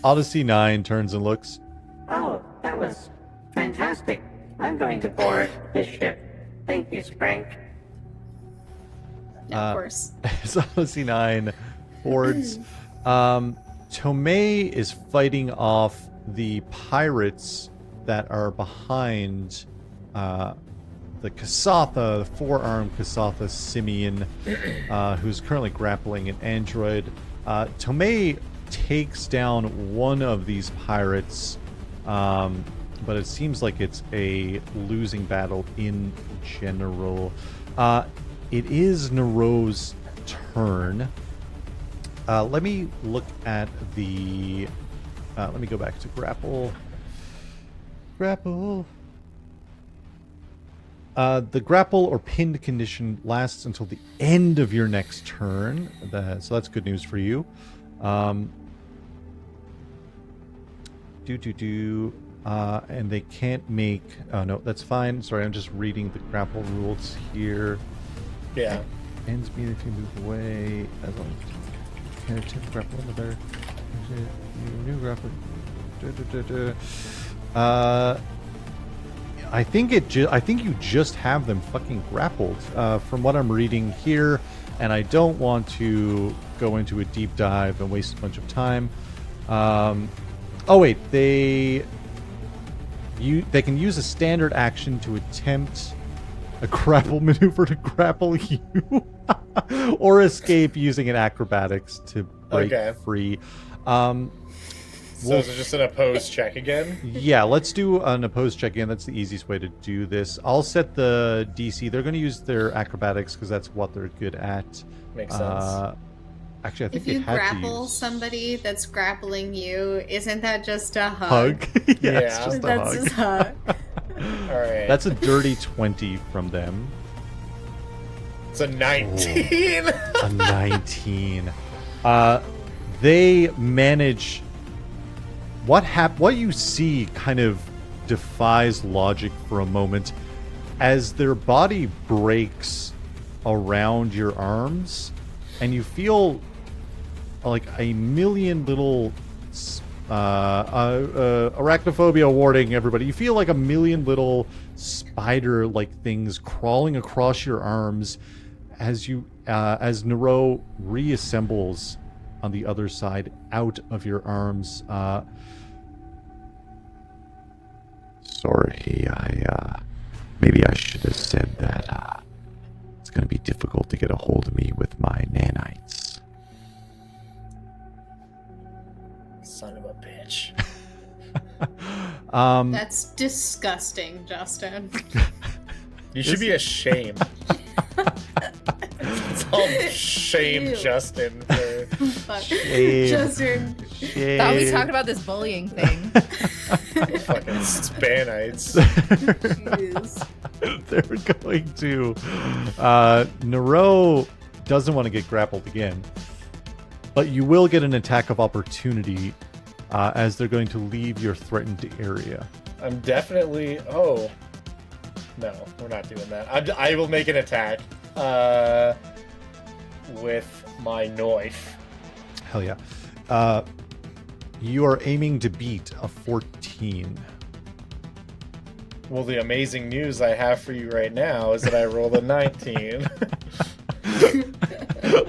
Odyssey 9 turns and looks. Oh, that was fantastic. I'm going to board this ship. Thank you, Skrank. Of course. As Odyssey 9 boards, Nomae is fighting off the pirates that are behind the Kasatha, the four-armed Kasatha Simion, who's currently grappling an android. Nomae takes down one of these pirates, but it seems like it's a losing battle in general. It is Nero's turn. Let me look at the... let me go back to grapple. Grapple. The grapple or pinned condition lasts until the end of your next turn. So that's good news for you. And they can't make... Oh, no, that's fine. Sorry, I'm just reading the grapple rules here. Yeah. Ends immediately move away. As long as you can attempt grapple another. New grapple. I think you just have them fucking grappled from what I'm reading here, and I don't want to go into a deep dive and waste a bunch of time. Oh wait, they can use a standard action to attempt a grapple maneuver to grapple you, or escape using an acrobatics to break free. So is it just an opposed check again? Yeah, let's do an opposed check again. That's the easiest way to do this. I'll set the DC. They're going to use their acrobatics because that's what they're good at. Makes sense. Actually, I think if you grapple somebody that's grappling you, isn't that just a hug? Yeah, it's just a hug. Just hug. All right. That's a dirty 20 from them. It's a 19. A 19. They manage... What you see kind of defies logic for a moment as their body breaks around your arms, and you feel like a million little arachnophobia warning, everybody. You feel like a million little spider-like things crawling across your arms as Nero reassembles on the other side out of your arms. Sorry, maybe I should have said that it's going to be difficult to get a hold of me with my nanites. Son of a bitch. That's disgusting, Justin. You should be ashamed. It's all shame, Ew. Justin. Shame. Justin. Shame. Thought we talked about this bullying thing. Fucking Spanites. They're going to... Nero doesn't want to get grappled again. But you will get an attack of opportunity as they're going to leave your threatened area. I'm definitely... Oh. No, we're not doing that. I will make an attack with my knife. Hell yeah. You are aiming to beat a 14. Well, the amazing news I have for you right now is that I rolled a 19.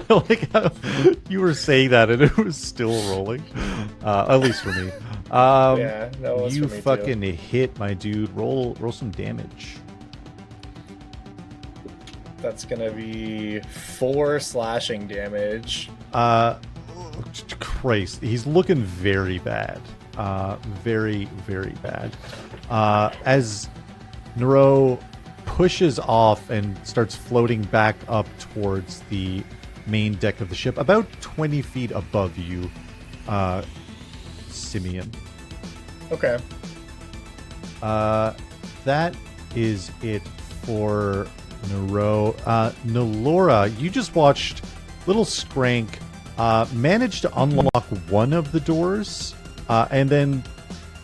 Like how you were saying that and it was still rolling. At least for me. Yeah, no, it was you for me fucking too. hit, my dude. Roll some damage. That's gonna be 4 slashing damage. Christ, he's looking very bad. Very, very bad. As Nero pushes off and starts floating back up towards the main deck of the ship, about 20 feet above you, Simion. Okay. That is it for Nero. Nolora, you just watched little Skrank manage to unlock one of the doors and then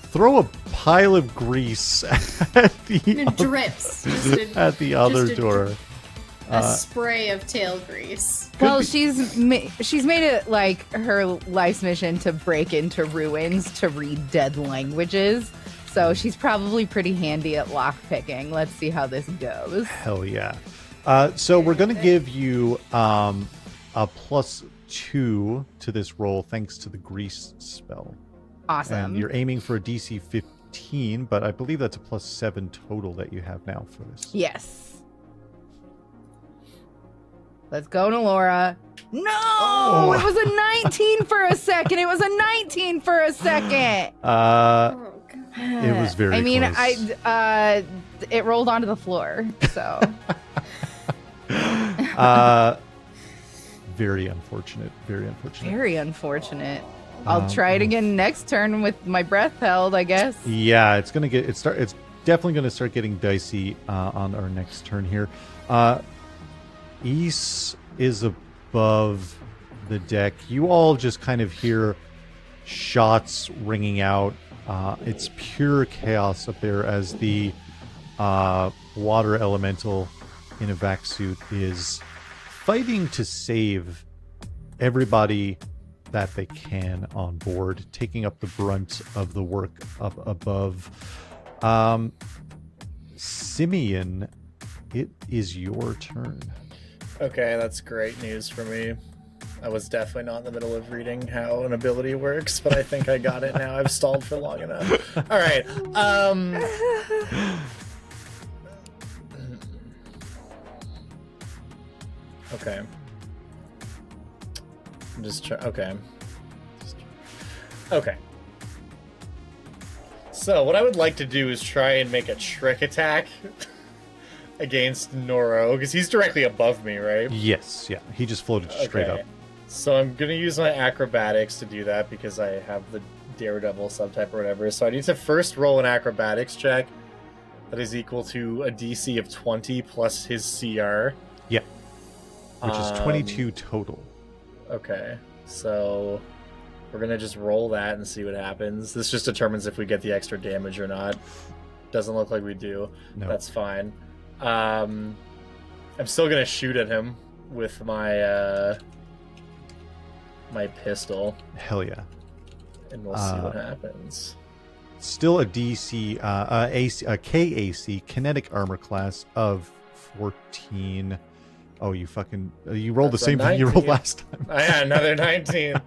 throw a pile of grease at It drips. at the other door. A spray of tail grease. Well, she's made it like her life's mission to break into ruins to read dead languages. So she's probably pretty handy at lockpicking. Let's see how this goes. Hell yeah. So we're going to give you a +2 to this roll thanks to the grease spell. Awesome. And you're aiming for a DC 15, but I believe that's a +7 total that you have now for this. Yes. Let's go, Nolora. No! Oh. It was a 19 for a second. It was a 19 for a second. Oh, God. It was very I mean, close. it rolled onto the floor, so. Very unfortunate. Very unfortunate. Very unfortunate. I'll try it again next turn with my breath held, I guess. Yeah, it's definitely going to start getting dicey on our next turn here. East is above the deck. You all just kind of hear shots ringing out. It's pure chaos up there as the water elemental in a vac suit is fighting to save everybody that they can on board, taking up the brunt of the work up above. Simion, it is your turn. Okay, that's great news for me. I was definitely not in the middle of reading how an ability works, but I think I got it now. I've stalled for long enough. All right. Okay. I'm just trying. Okay. Okay. So what I would like to do is try and make a trick attack against Noro, because he's directly above me, right? Yes, yeah. He just floated straight up. So I'm going to use my acrobatics to do that because I have the Daredevil subtype or whatever. So I need to first roll an acrobatics check that is equal to a DC of 20 plus his CR. Yeah. Which is 22 total. Okay. So we're going to just roll that and see what happens. This just determines if we get the extra damage or not. Doesn't look like we do. No. That's fine. I'm still going to shoot at him with my my pistol. Hell yeah. And we'll see what happens. Still a DC, a KAC, kinetic armor class of 14. Oh, you fucking... You rolled That's the same thing you rolled last time. Oh, yeah, another 19.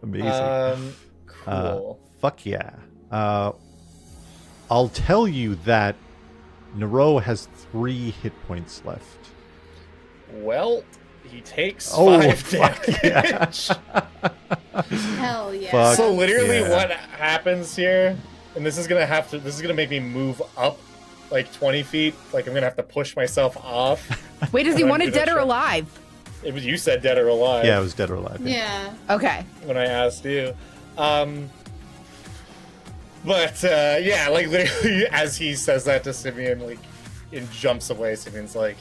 Amazing. Cool. Fuck yeah. I'll tell you that Nero has 3 hit points left. Well, he takes 5 damage. Hell yeah. Fuck So literally yeah. what happens here, and this is gonna make me move up like 20 feet. Like I'm gonna have to push myself off. Wait, does he And want I'm it gonna dead or try- alive? It was, you said dead or alive. Yeah, it was dead or alive. Yeah. Okay. When I asked you. But yeah, like literally as he says that to Simion, like and jumps away, Simion's like,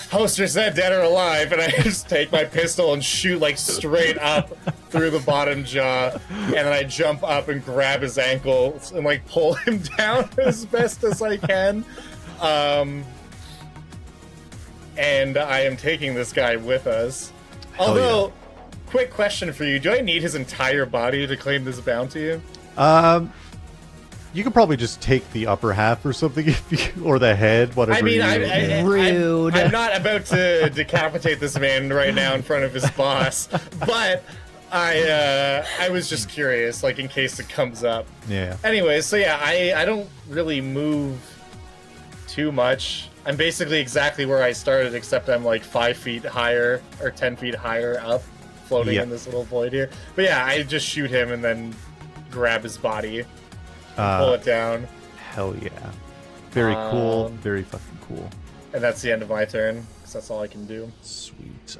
poster said dead or alive, and I just take my pistol and shoot like straight up through the bottom jaw, and then I jump up and grab his ankles and like pull him down as best as I can. And I am taking this guy with us. Although, quick question for you: do I need his entire body to claim this bounty? You could probably just take the upper half or something, if you, or the head, whatever. I mean, Rude. I'm not about to decapitate this man right now in front of his boss, but I was just curious, like in case it comes up. Yeah. Anyway, so yeah, I don't really move too much. I'm basically exactly where I started, except I'm like 5 feet higher or 10 feet higher up, floating in this little void here. But yeah, I just shoot him and then grab his body. Pull it down. Hell yeah. Very cool. Very fucking cool. And that's the end of my turn, because that's all I can do. Sweet.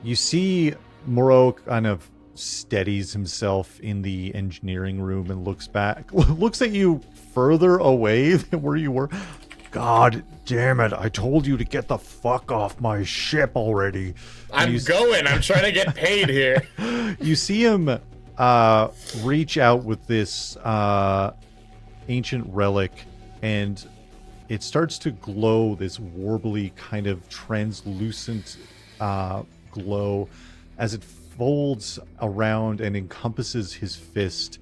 You see Moro kind of steadies himself in the engineering room and looks back. Looks at you further away than where you were. God damn it. I told you to get the fuck off my ship already. I'm trying to get paid here. You see him reach out with this ancient relic, and it starts to glow, this warbly kind of translucent glow as it folds around and encompasses his fist.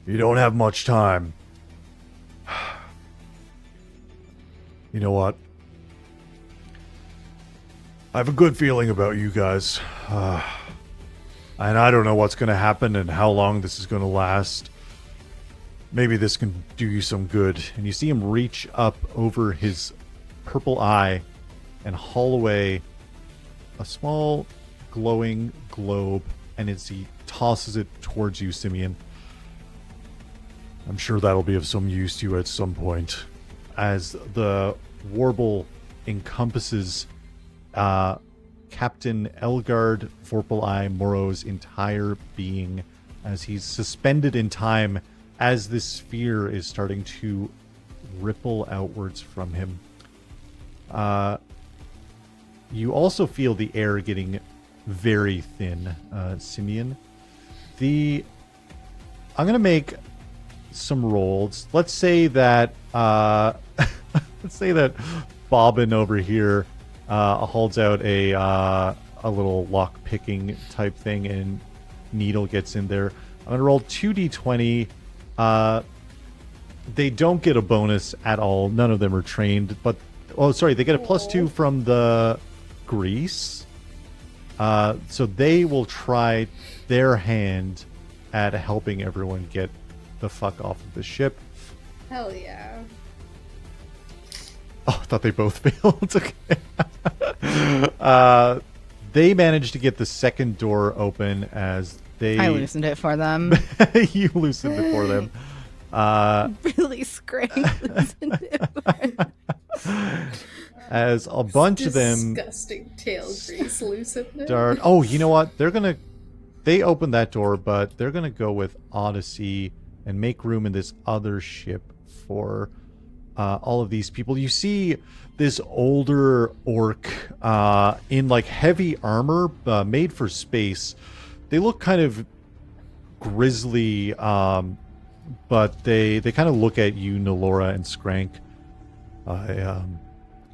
You don't have much time. You know what? I have a good feeling about you guys. And I don't know what's going to happen and how long this is going to last. Maybe this can do you some good. And you see him reach up over his purple eye and haul away a small glowing globe. And as he tosses it towards you, Simion, I'm sure that'll be of some use to you at some point. As the warble encompasses Captain Elgard Vorpal Eye Moro's entire being, as he's suspended in time as this sphere is starting to ripple outwards from him. You also feel the air getting very thin, Simion. I'm going to make some rolls. Let's say that Bobbin over here holds out a little lock picking type thing, and Needle gets in there. I'm going to roll 2d20. They don't get a bonus at all. None of them are trained, but they get a +2 from the grease. So they will try their hand at helping everyone get the fuck off of the ship. Hell yeah. Oh, I thought they both failed. Okay. They managed to get the second door open as they... I loosened it for them. You loosened it for them. Really Skrank loosened it for them. As a bunch of them... Disgusting tail grease loosened it. Oh, you know what? They opened that door, but they're going to go with Odyssey and make room in this other ship for all of these people. You see this older orc in like heavy armor made for space. They look kind of grisly, but they kind of look at you, Nolora and Skrank.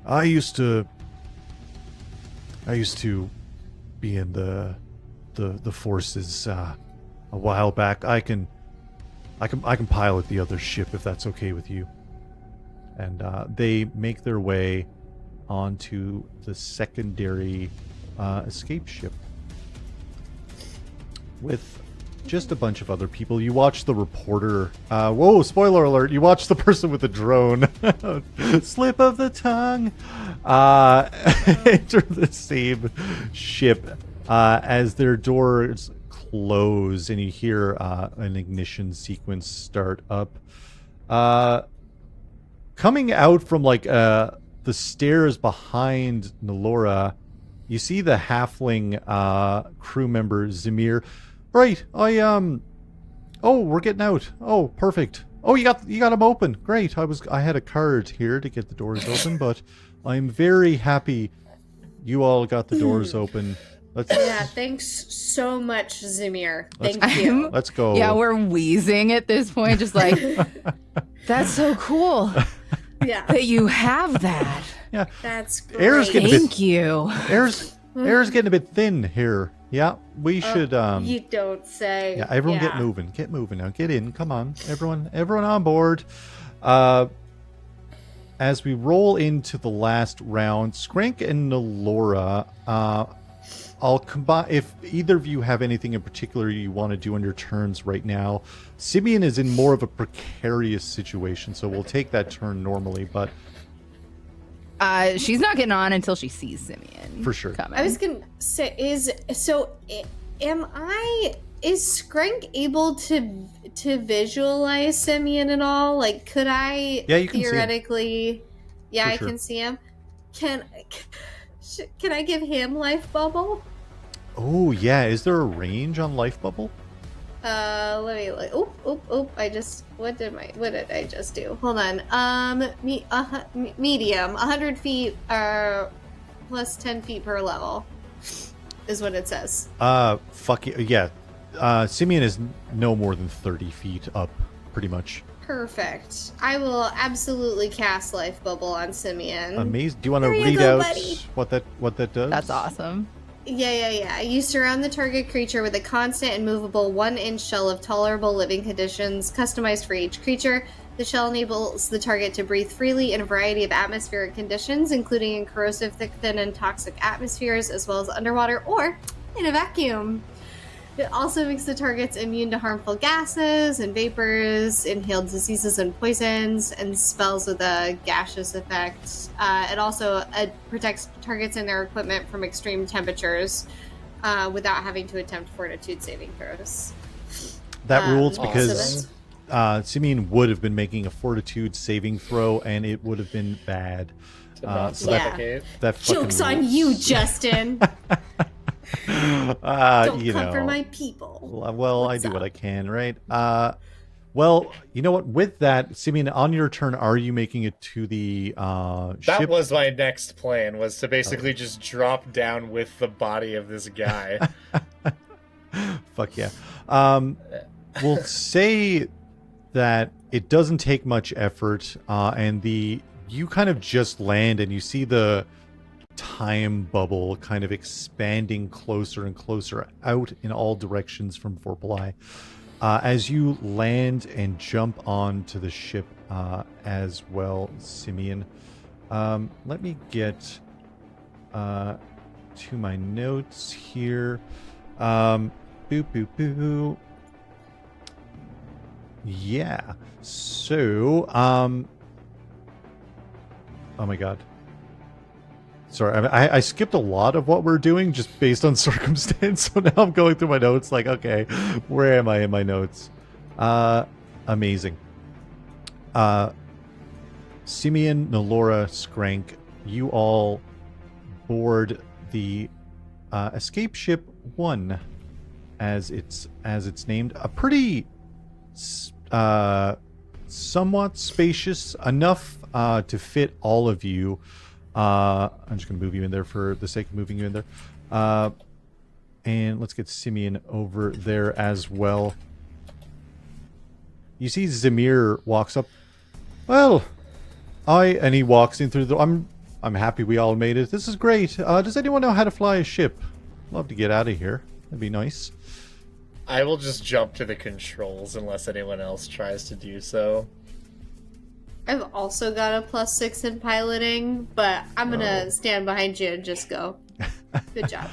I used to be in the forces a while back. I can pilot the other ship if that's okay with you. And they make their way onto the secondary escape ship with just a bunch of other people. You watch the reporter. Whoa, spoiler alert. You watch the person with the drone. Slip of the tongue. Enter the same ship as their doors close and you hear an ignition sequence start up. Coming out from like the stairs behind Nolora, you see the halfling crew member Zamir. Right, oh, we're getting out. Oh, perfect. Oh, you got them open. Great. I had a card here to get the doors open, but I'm very happy you all got the doors open. Yeah, thanks so much, Zamir. Thank you. Let's go. Yeah, we're wheezing at this point, just like, that's so cool. Yeah. That you have that. Yeah. That's great. Thank you. Air's getting a bit thin here. Yeah, we should. You don't say. Yeah, everyone get moving. Get moving now. Get in. Come on, everyone on board. As we roll into the last round, Skrank and Nolora, I'll combine. If either of you have anything in particular you want to do on your turns right now, Simion is in more of a precarious situation, so we'll take that turn normally. But she's not getting on until she sees Simion. For sure. Coming. I was gonna say, is Skrank able to visualize Simion at all? Like, could I you can theoretically? Yeah, I sure. can see him. Can I give him life bubble? Oh yeah, is there a range on life bubble? Let me look. What did I just do? Hold on. Medium, 100 feet, plus 10 feet per level, is what it says. Fuck yeah. Simion is no more than 30 feet up, pretty much. Perfect. I will absolutely cast life bubble on Simion. Amazing. Do you want to read out what that does? That's awesome. Yeah. You surround the target creature with a constant and movable 1-inch shell of tolerable living conditions, customized for each creature. The shell enables the target to breathe freely in a variety of atmospheric conditions, including in corrosive, thick, thin, and toxic atmospheres, as well as underwater or in a vacuum. It also makes the targets immune to harmful gases and vapors, inhaled diseases and poisons, and spells with a gaseous effect. It also protects targets and their equipment from extreme temperatures without having to attempt fortitude saving throws. That rules because Simion would have been making a fortitude saving throw, and it would have been bad. That joke's rules. on you, Justin. Don't come for my people. Well, I do what I can, right? Well, you know what? With that, Simion, on your turn, are you making it to the That ship? was my next plan, was to basically just drop down with the body of this guy. Fuck yeah. We'll say that it doesn't take much effort, and you kind of just land and you see the time bubble kind of expanding closer and closer out in all directions from Vorpal. As you land and jump onto the ship as well, Simion. Let me get to my notes here. Boop, boop, boop. Yeah. So, oh my god. Sorry, I skipped a lot of what we're doing just based on circumstance. So now I'm going through my notes like, okay, where am I in my notes? Amazing. Simion, Nolora, Skrank, you all board the escape ship 1 as it's named. A pretty somewhat spacious, enough to fit all of you. I'm just going to move you in there for the sake of moving you in there. And let's get Simion over there as well. You see Zamir walks up. Well, and he walks in through the... I'm happy we all made it. This is great. Does anyone know how to fly a ship? Love to get out of here. That'd be nice. I will just jump to the controls unless anyone else tries to do so. I've also got a +6 in piloting, but I'm gonna stand behind you and just go. Good job.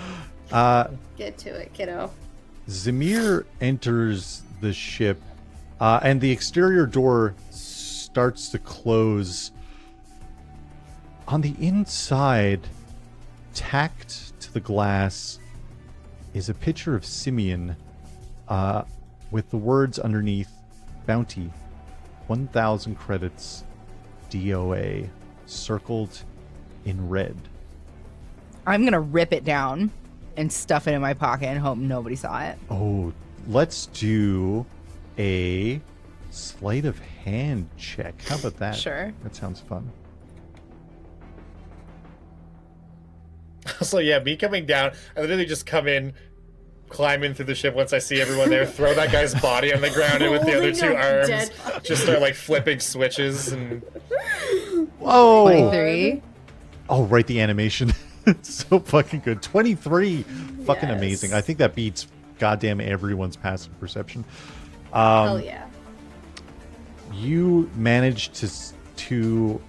Get to it, kiddo. Zamir enters the ship, and the exterior door starts to close. On the inside, tacked to the glass, is a picture of Simion with the words underneath, bounty, 1,000 credits, DOA, circled in red. I'm going to rip it down and stuff it in my pocket and hope nobody saw it. Oh, let's do a sleight of hand check. How about that? Sure. That sounds fun. So yeah, me coming down, I literally just come in, climb in through the ship once I see everyone there, throw that guy's body on the ground, and with the other 2 arms, just start like flipping switches and... Whoa! 23. Oh, right, the animation. It's so fucking good. 23! Fucking Yes. amazing. I think that beats goddamn everyone's passive perception. Hell yeah. You managed to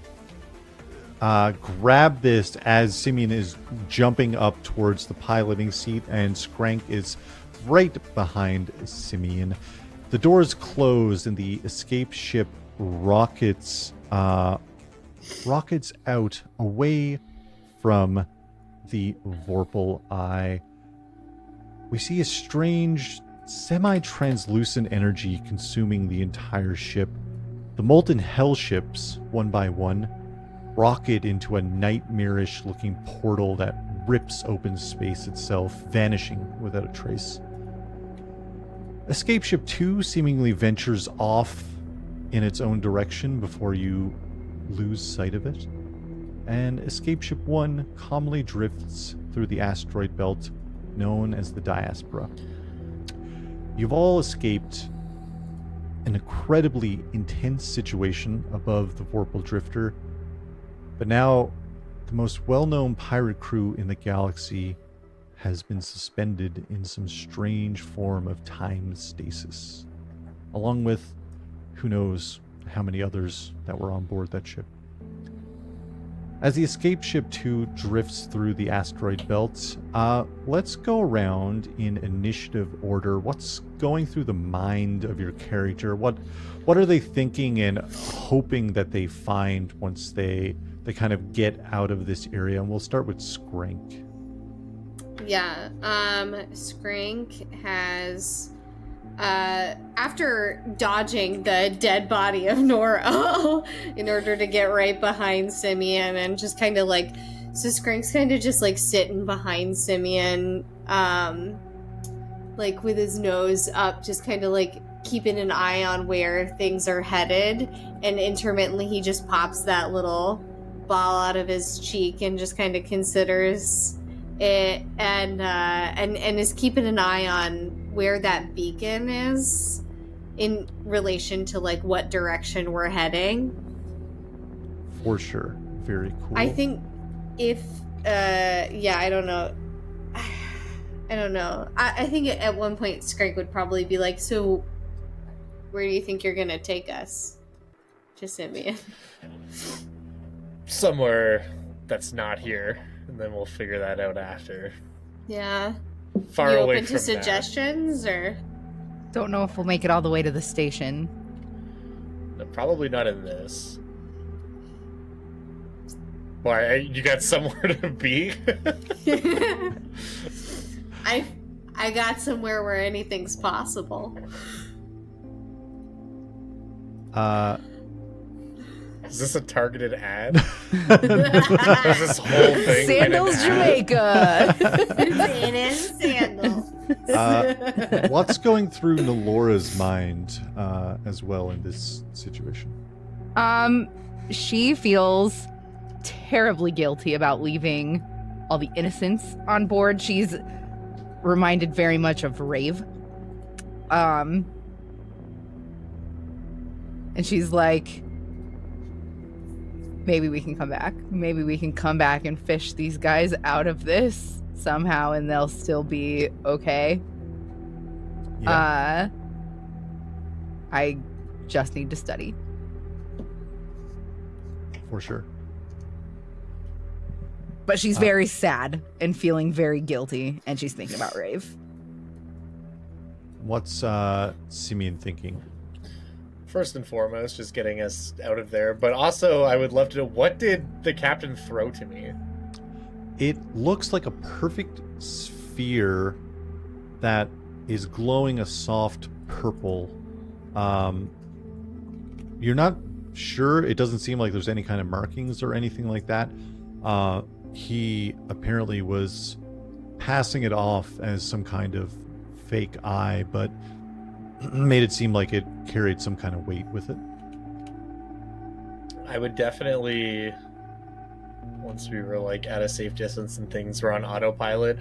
grab this as Simion is jumping up towards the piloting seat, and Skrank is right behind Simion. The doors close and the escape ship rockets out away from the Vorpal Eye. We see a strange, semi-translucent energy consuming the entire ship. The molten hell ships, one by one, rocket into a nightmarish looking portal that rips open space itself, vanishing without a trace. Escape Ship 2 seemingly ventures off in its own direction before you lose sight of it. And Escape Ship 1 calmly drifts through the asteroid belt known as the Diaspora. You've all escaped an incredibly intense situation above the Vorpal Drifter, but now the most well-known pirate crew in the galaxy has been suspended in some strange form of time stasis, along with who knows how many others that were on board that ship. As the Escape Ship 2 drifts through the asteroid belt, let's go around in initiative order. What's going through the mind of your character? What are they thinking and hoping that they find once they kind of get out of this area? And we'll start with Skrank. Yeah, Skrank has, after dodging the dead body of Nora in order to get right behind Simion and just kind of like, so Skrank's kind of just like sitting behind Simion, like with his nose up, just kind of like keeping an eye on where things are headed, and intermittently he just pops that little ball out of his cheek and just kind of considers it, and is keeping an eye on where that beacon is in relation to like what direction we're heading. For sure. Very cool. I think if I don't know. I think at one point Skrank would probably be like, so where do you think you're gonna take us? To Simion. Somewhere that's not here, and then we'll figure that out after. Yeah. Far you away open from to suggestions, or? Don't know if we'll make it all the way to the station. No, probably not in this. Why? You got somewhere to be? I got somewhere where anything's possible. Is this a targeted ad? Is this whole thing? Sandals, Jamaica. It is sandals. What's going through Nolora's mind as well in this situation? She feels terribly guilty about leaving all the innocents on board. She's reminded very much of Rave. And she's like, maybe we can come back. Maybe we can come back and fish these guys out of this somehow and they'll still be okay. Yeah. I just need to study. For sure. But she's very sad and feeling very guilty, and she's thinking about Rave. What's Simion thinking? First and foremost, just getting us out of there. But also, I would love to know, what did the captain throw to me? It looks like a perfect sphere that is glowing a soft purple. You're not sure. It doesn't seem like there's any kind of markings or anything like that. He apparently was passing it off as some kind of fake eye, but made it seem like it carried some kind of weight with it. I would definitely, once we were like at a safe distance and things were on autopilot,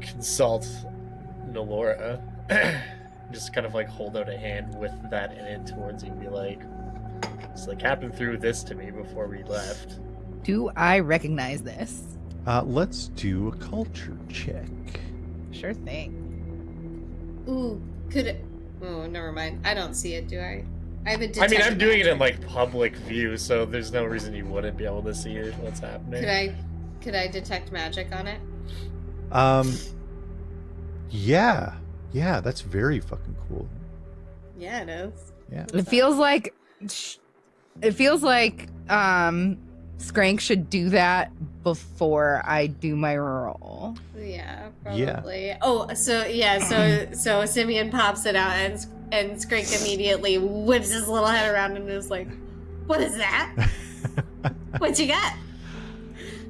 consult Nolora. Just kind of like hold out a hand with that in it towards you and be like, so the captain threw this to me before we left. Do I recognize this? Let's do a culture check. Sure thing. Ooh, could it? Oh, never mind. I don't see it, do I? I have a I mean, I'm doing it in magic. like public view, so there's no reason you wouldn't be able to see it, what's happening. Could I detect magic on it? Yeah, that's very fucking cool. Yeah, it is. Yeah. It feels like Skrank should do that before I do my roll. Yeah, Yeah. probably. Oh, so Simion pops it out, and Skrank immediately whips his little head around and is like, "What is that? What you got?"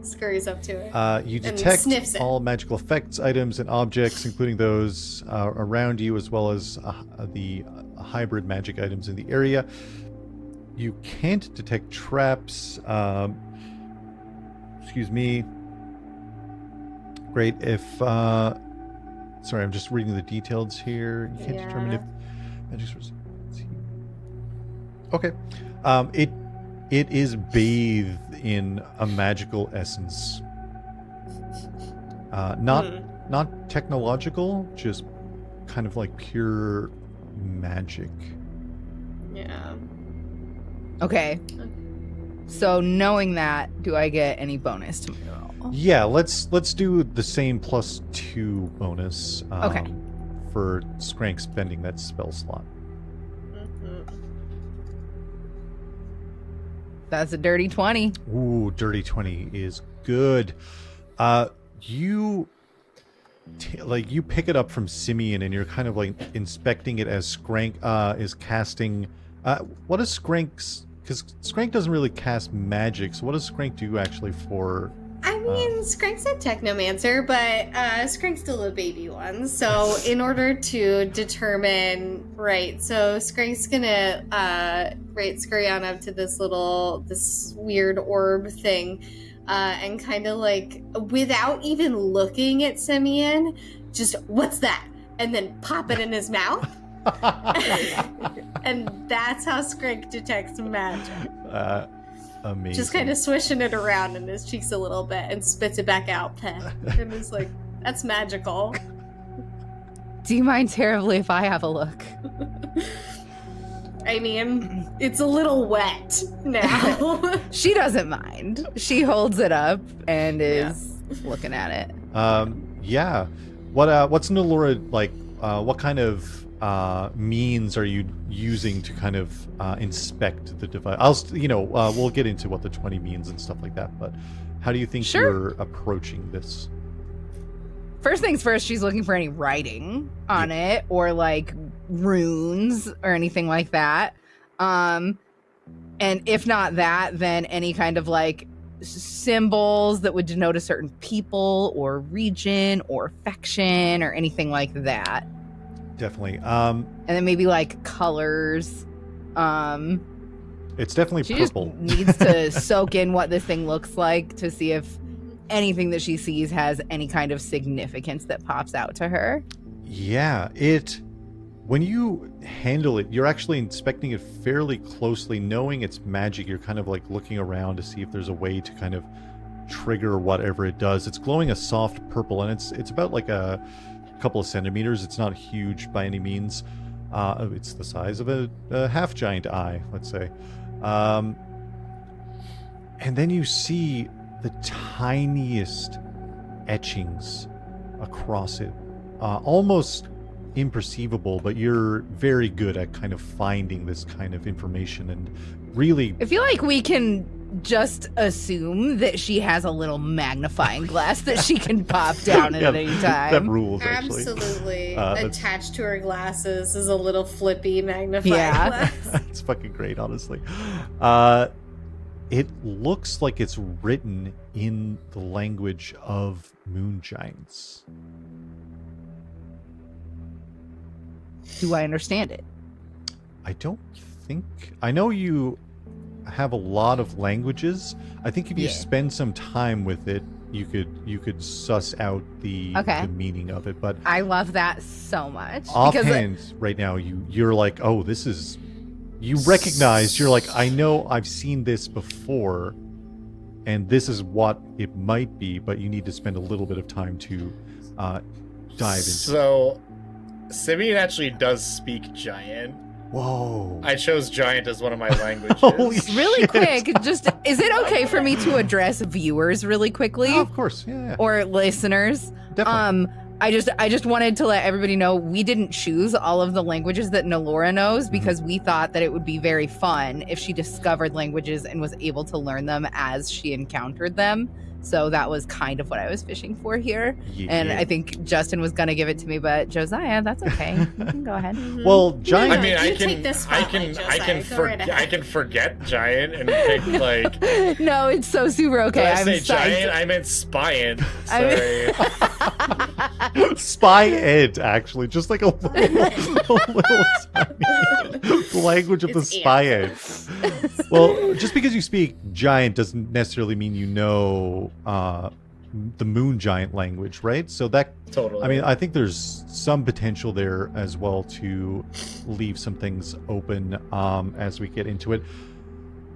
Scurries up to it. You and detect sniffs it. all magical effects, items, and objects, including those around you, as well as the hybrid magic items in the area. You can't detect traps. Excuse me. Great. If sorry, I'm just reading the details here. You can't determine if magic source. Okay. It is bathed in a magical essence. Not technological, just kind of like pure magic. Yeah. Okay. So knowing that, do I get any bonus to my roll? Yeah, let's do the same +2 bonus. Okay. For Skrank spending that spell slot. That's a dirty 20. Ooh, dirty 20 is good. You pick it up from Simion and you're kind of like inspecting it as Skrank is casting. What is Skrank's? Because Skrank doesn't really cast magic. So what does Skrank do actually for? I mean, Skrank's a technomancer, but Skrank's still a baby one. So in order to determine, right, so Skrank's gonna scurry on up to this weird orb thing, and kind of like, without even looking at Simion, just, what's that? And then pop it in his mouth. And that's how Skrank detects magic. Amazing. Just kind of swishing it around in his cheeks a little bit and spits it back out. And it's like, that's magical. Do you mind terribly if I have a look? I mean, it's a little wet now. She doesn't mind. She holds it up and is looking at it. Yeah. What's Nolora like? What kind of means are you using to kind of inspect the device? We'll get into what the 20 means and stuff like that, but how do you think you're approaching this? First things first, she's looking for any writing on it, or like runes or anything like that. And if not that, then any kind of like symbols that would denote a certain people or region or faction or anything like that. Definitely. And then maybe like colors. It's definitely she purple. Just needs to soak in what this thing looks like to see if anything that she sees has any kind of significance that pops out to her. Yeah, when you handle it, you're actually inspecting it fairly closely, knowing it's magic. You're kind of like looking around to see if there's a way to kind of trigger whatever it does. It's glowing a soft purple, and it's about like a couple of centimeters. It's not huge by any means. It's the size of a half giant eye, let's say. And then you see the tiniest etchings across it, almost imperceivable, but you're very good at kind of finding this kind of information and really... I feel like we can just assume that she has a little magnifying glass that she can pop down at any time. That rules, actually. Absolutely. Attached to her glasses is a little flippy magnifying glass. It's fucking great, honestly. It looks like it's written in the language of moon giants. Do I understand it? I don't think... I know you have a lot of languages. I think if you spend some time with it, you could suss out the meaning of it. But I love that so much. Offhand, right now, you're like, oh, this is... You recognize, you're like, I know I've seen this before, and this is what it might be, but you need to spend a little bit of time to dive into. So, Simion actually does speak giant. Whoa. I chose giant as one of my languages. Holy really shit. quick, is it okay for me to address viewers really quickly? Oh, of course, yeah. Or listeners? Definitely. I just wanted to let everybody know we didn't choose all of the languages that Nolora knows because we thought that it would be very fun if she discovered languages and was able to learn them as she encountered them. So that was kind of what I was fishing for here. Yeah. And I think Justin was going to give it to me, but Josiah, that's okay. You can go ahead. Well, giant... I mean, I can forget giant and pick like... No, it's so super okay. Did I say giant? I meant spyant. Sorry. Spy-ant, actually. Just like a little language of the spy-ant. Well, just because you speak giant doesn't necessarily mean you know the moon giant language, right? So that totally. I mean, I think there's some potential there as well to leave some things open as we get into it.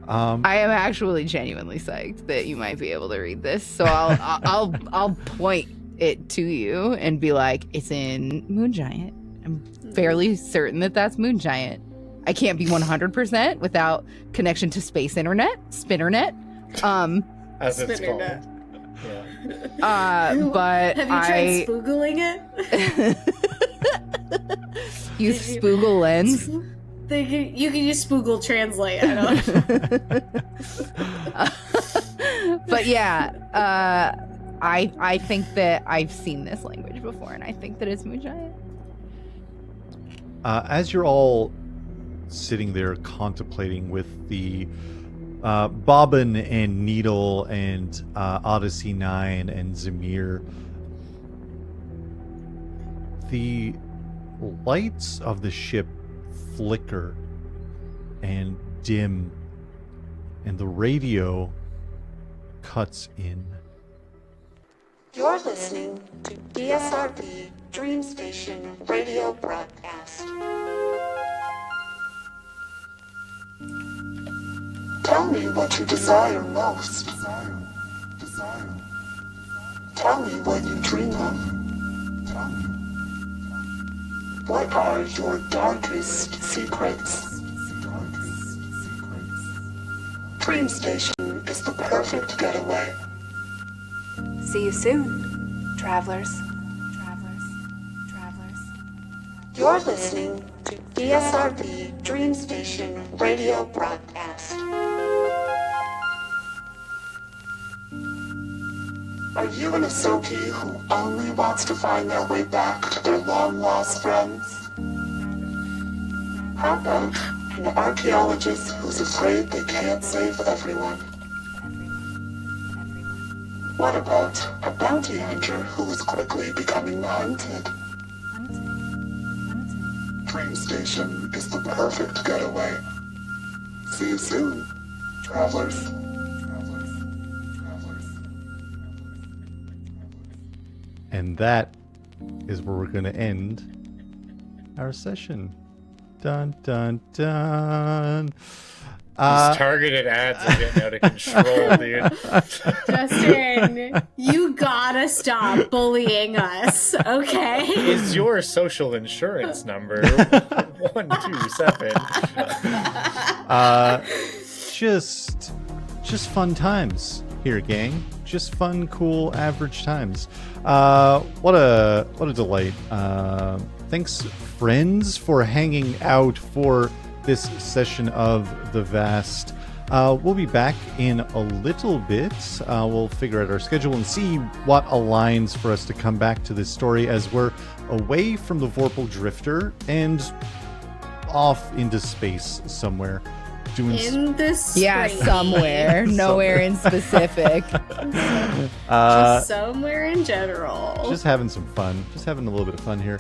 I am actually genuinely psyched that you might be able to read this. So I'll point it to you and be like, it's in Moon Giant. I'm fairly certain that that's Moon Giant. I can't be 100% without connection to space internet, Spinnernet. As it's called. Yeah. But have you tried spoogling it? Use Spoogle Lens. You can use Spoogle Translate. I don't. But yeah, I think that I've seen this language before, and I think that it's Moon Giant. As you're all sitting there contemplating with the Bobbin and Needle and Odyssey 9 and Zamir, the lights of the ship flicker and dim, and the radio cuts in. You're listening to DSRB Dream Station Radio Broadcast. Tell me what you desire most. Tell me what you dream of. What are your darkest secrets? Dream Station is the perfect getaway. See you soon, travelers. You're listening to DSRB Dream Station Radio Broadcast. Are you an Ahsoki who only wants to find their way back to their long-lost friends? How about an archaeologist who's afraid they can't save everyone? What about a bounty hunter who is quickly becoming hunted? Dream Station is the perfect getaway. See you soon, travelers. And that is where we're going to end our session. Dun, dun, dun. These targeted ads are getting out of control, dude. Justin, you gotta stop bullying us, okay? Is your social insurance number 127? Just fun times here, gang. Just fun, cool, average times. What a delight. Thanks, friends, for hanging out for this session of The Vast. We'll be back in a little bit. We'll figure out our schedule and see what aligns for us to come back to this story as we're away from the Vorpal Drifter and off into space somewhere. In the spring. Yeah, somewhere. Nowhere in specific. Just somewhere in general. Just having some fun. Just having a little bit of fun here.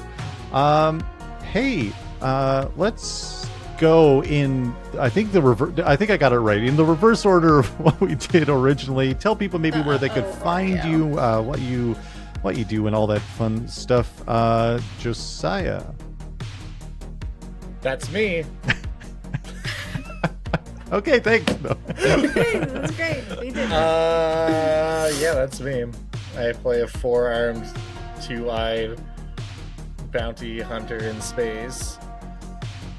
Hey, let's go in, I think I got it right, in the reverse order of what we did originally. Tell people maybe where they could find you, what you do and all that fun stuff. Josiah. That's me. Okay, thanks. No. That's great. We did that. Yeah, that's me. I play a 4-armed, 2-eyed bounty hunter in space.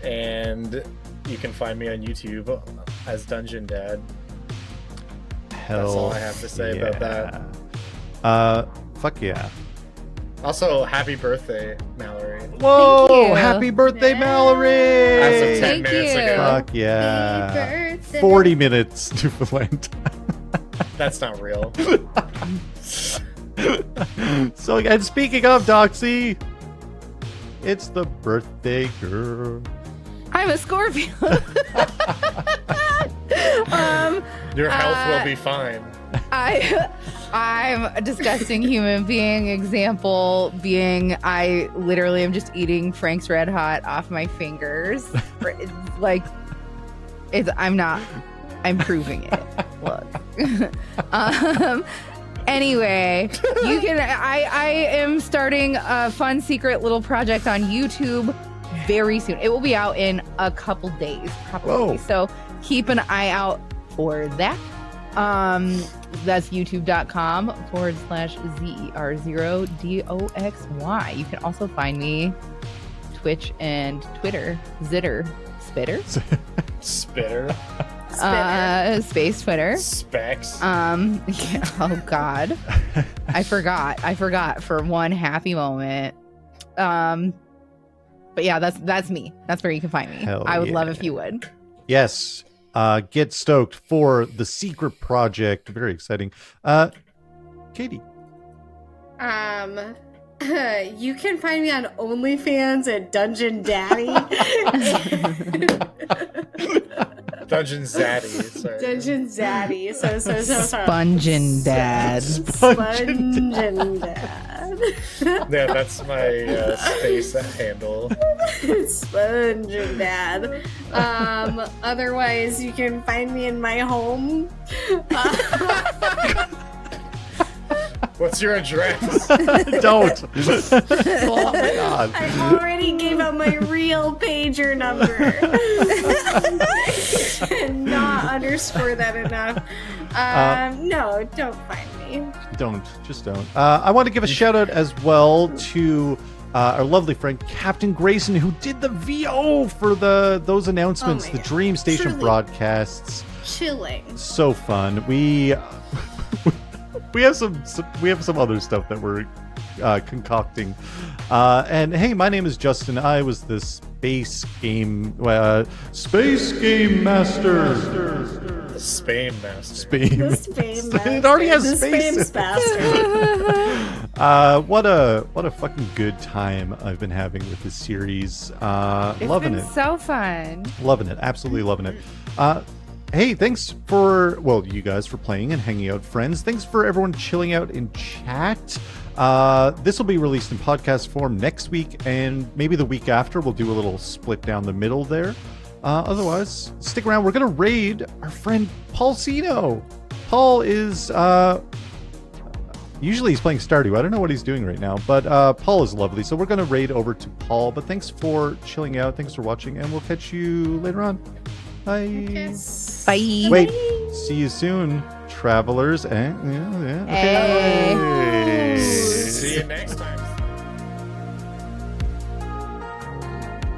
And you can find me on YouTube as Dungeon Dad. Hell, that's all I have to say about that. Fuck yeah. Also, happy birthday, Mallory. Whoa! Happy birthday, Mallory! As of 10 minutes ago. Fuck yeah. Happy birthday. 40 minutes to Valent. That's not real. So, and speaking of Doxy, it's the birthday girl. I'm a Scorpio. Your health will be fine. I'm a disgusting human being. Example being, I literally am just eating Frank's Red Hot off my fingers. I'm proving it. Look. Anyway, you can. I am starting a fun secret little project on YouTube very soon. It will be out in a couple days, probably. So keep an eye out for that. That's youtube.com/ZER0DOXY. You can also find me Twitch and Twitter, Spitter. Space Twitter. Specs. Oh God. I forgot for one happy moment. But yeah, that's me. That's where you can find me. I would love if you would. Yes. Get stoked for the secret project. Very exciting. Katie. You can find me on OnlyFans at Dungeon Daddy. Dungeon Zaddy. Sorry. Dungeon Zaddy. So. Spongin' Dad. Spongin' Dad. Yeah, that's my space handle. Spongin' Dad. Otherwise, you can find me in my home. What's your address? Don't. Oh my god. I already gave out my real pager number. Not underscore that enough. No, don't find me. Just don't. I want to give a shout out as well to our lovely friend Captain Grayson, who did the VO for those announcements, the Dream Station Truly broadcasts. Chilling. So fun. We have some other stuff that we're concocting. And hey, my name is Justin. I was the space game master. The Spain Master. The Spain Master. It already has the space. What a fucking good time I've been having with this series. Loving it. So fun. Loving it. Absolutely loving it. Hey, thanks for, you guys for playing and hanging out, friends. Thanks for everyone chilling out in chat. This will be released in podcast form next week, and maybe the week after we'll do a little split down the middle there. Otherwise, stick around. We're going to raid our friend Paul Cino. Paul is, usually he's playing Stardew. I don't know what he's doing right now, but Paul is lovely. So we're going to raid over to Paul. But thanks for chilling out. Thanks for watching, and we'll catch you later on. Bye. Okay. Bye. Wait, see you soon, travelers. Hey. Okay. See you next time.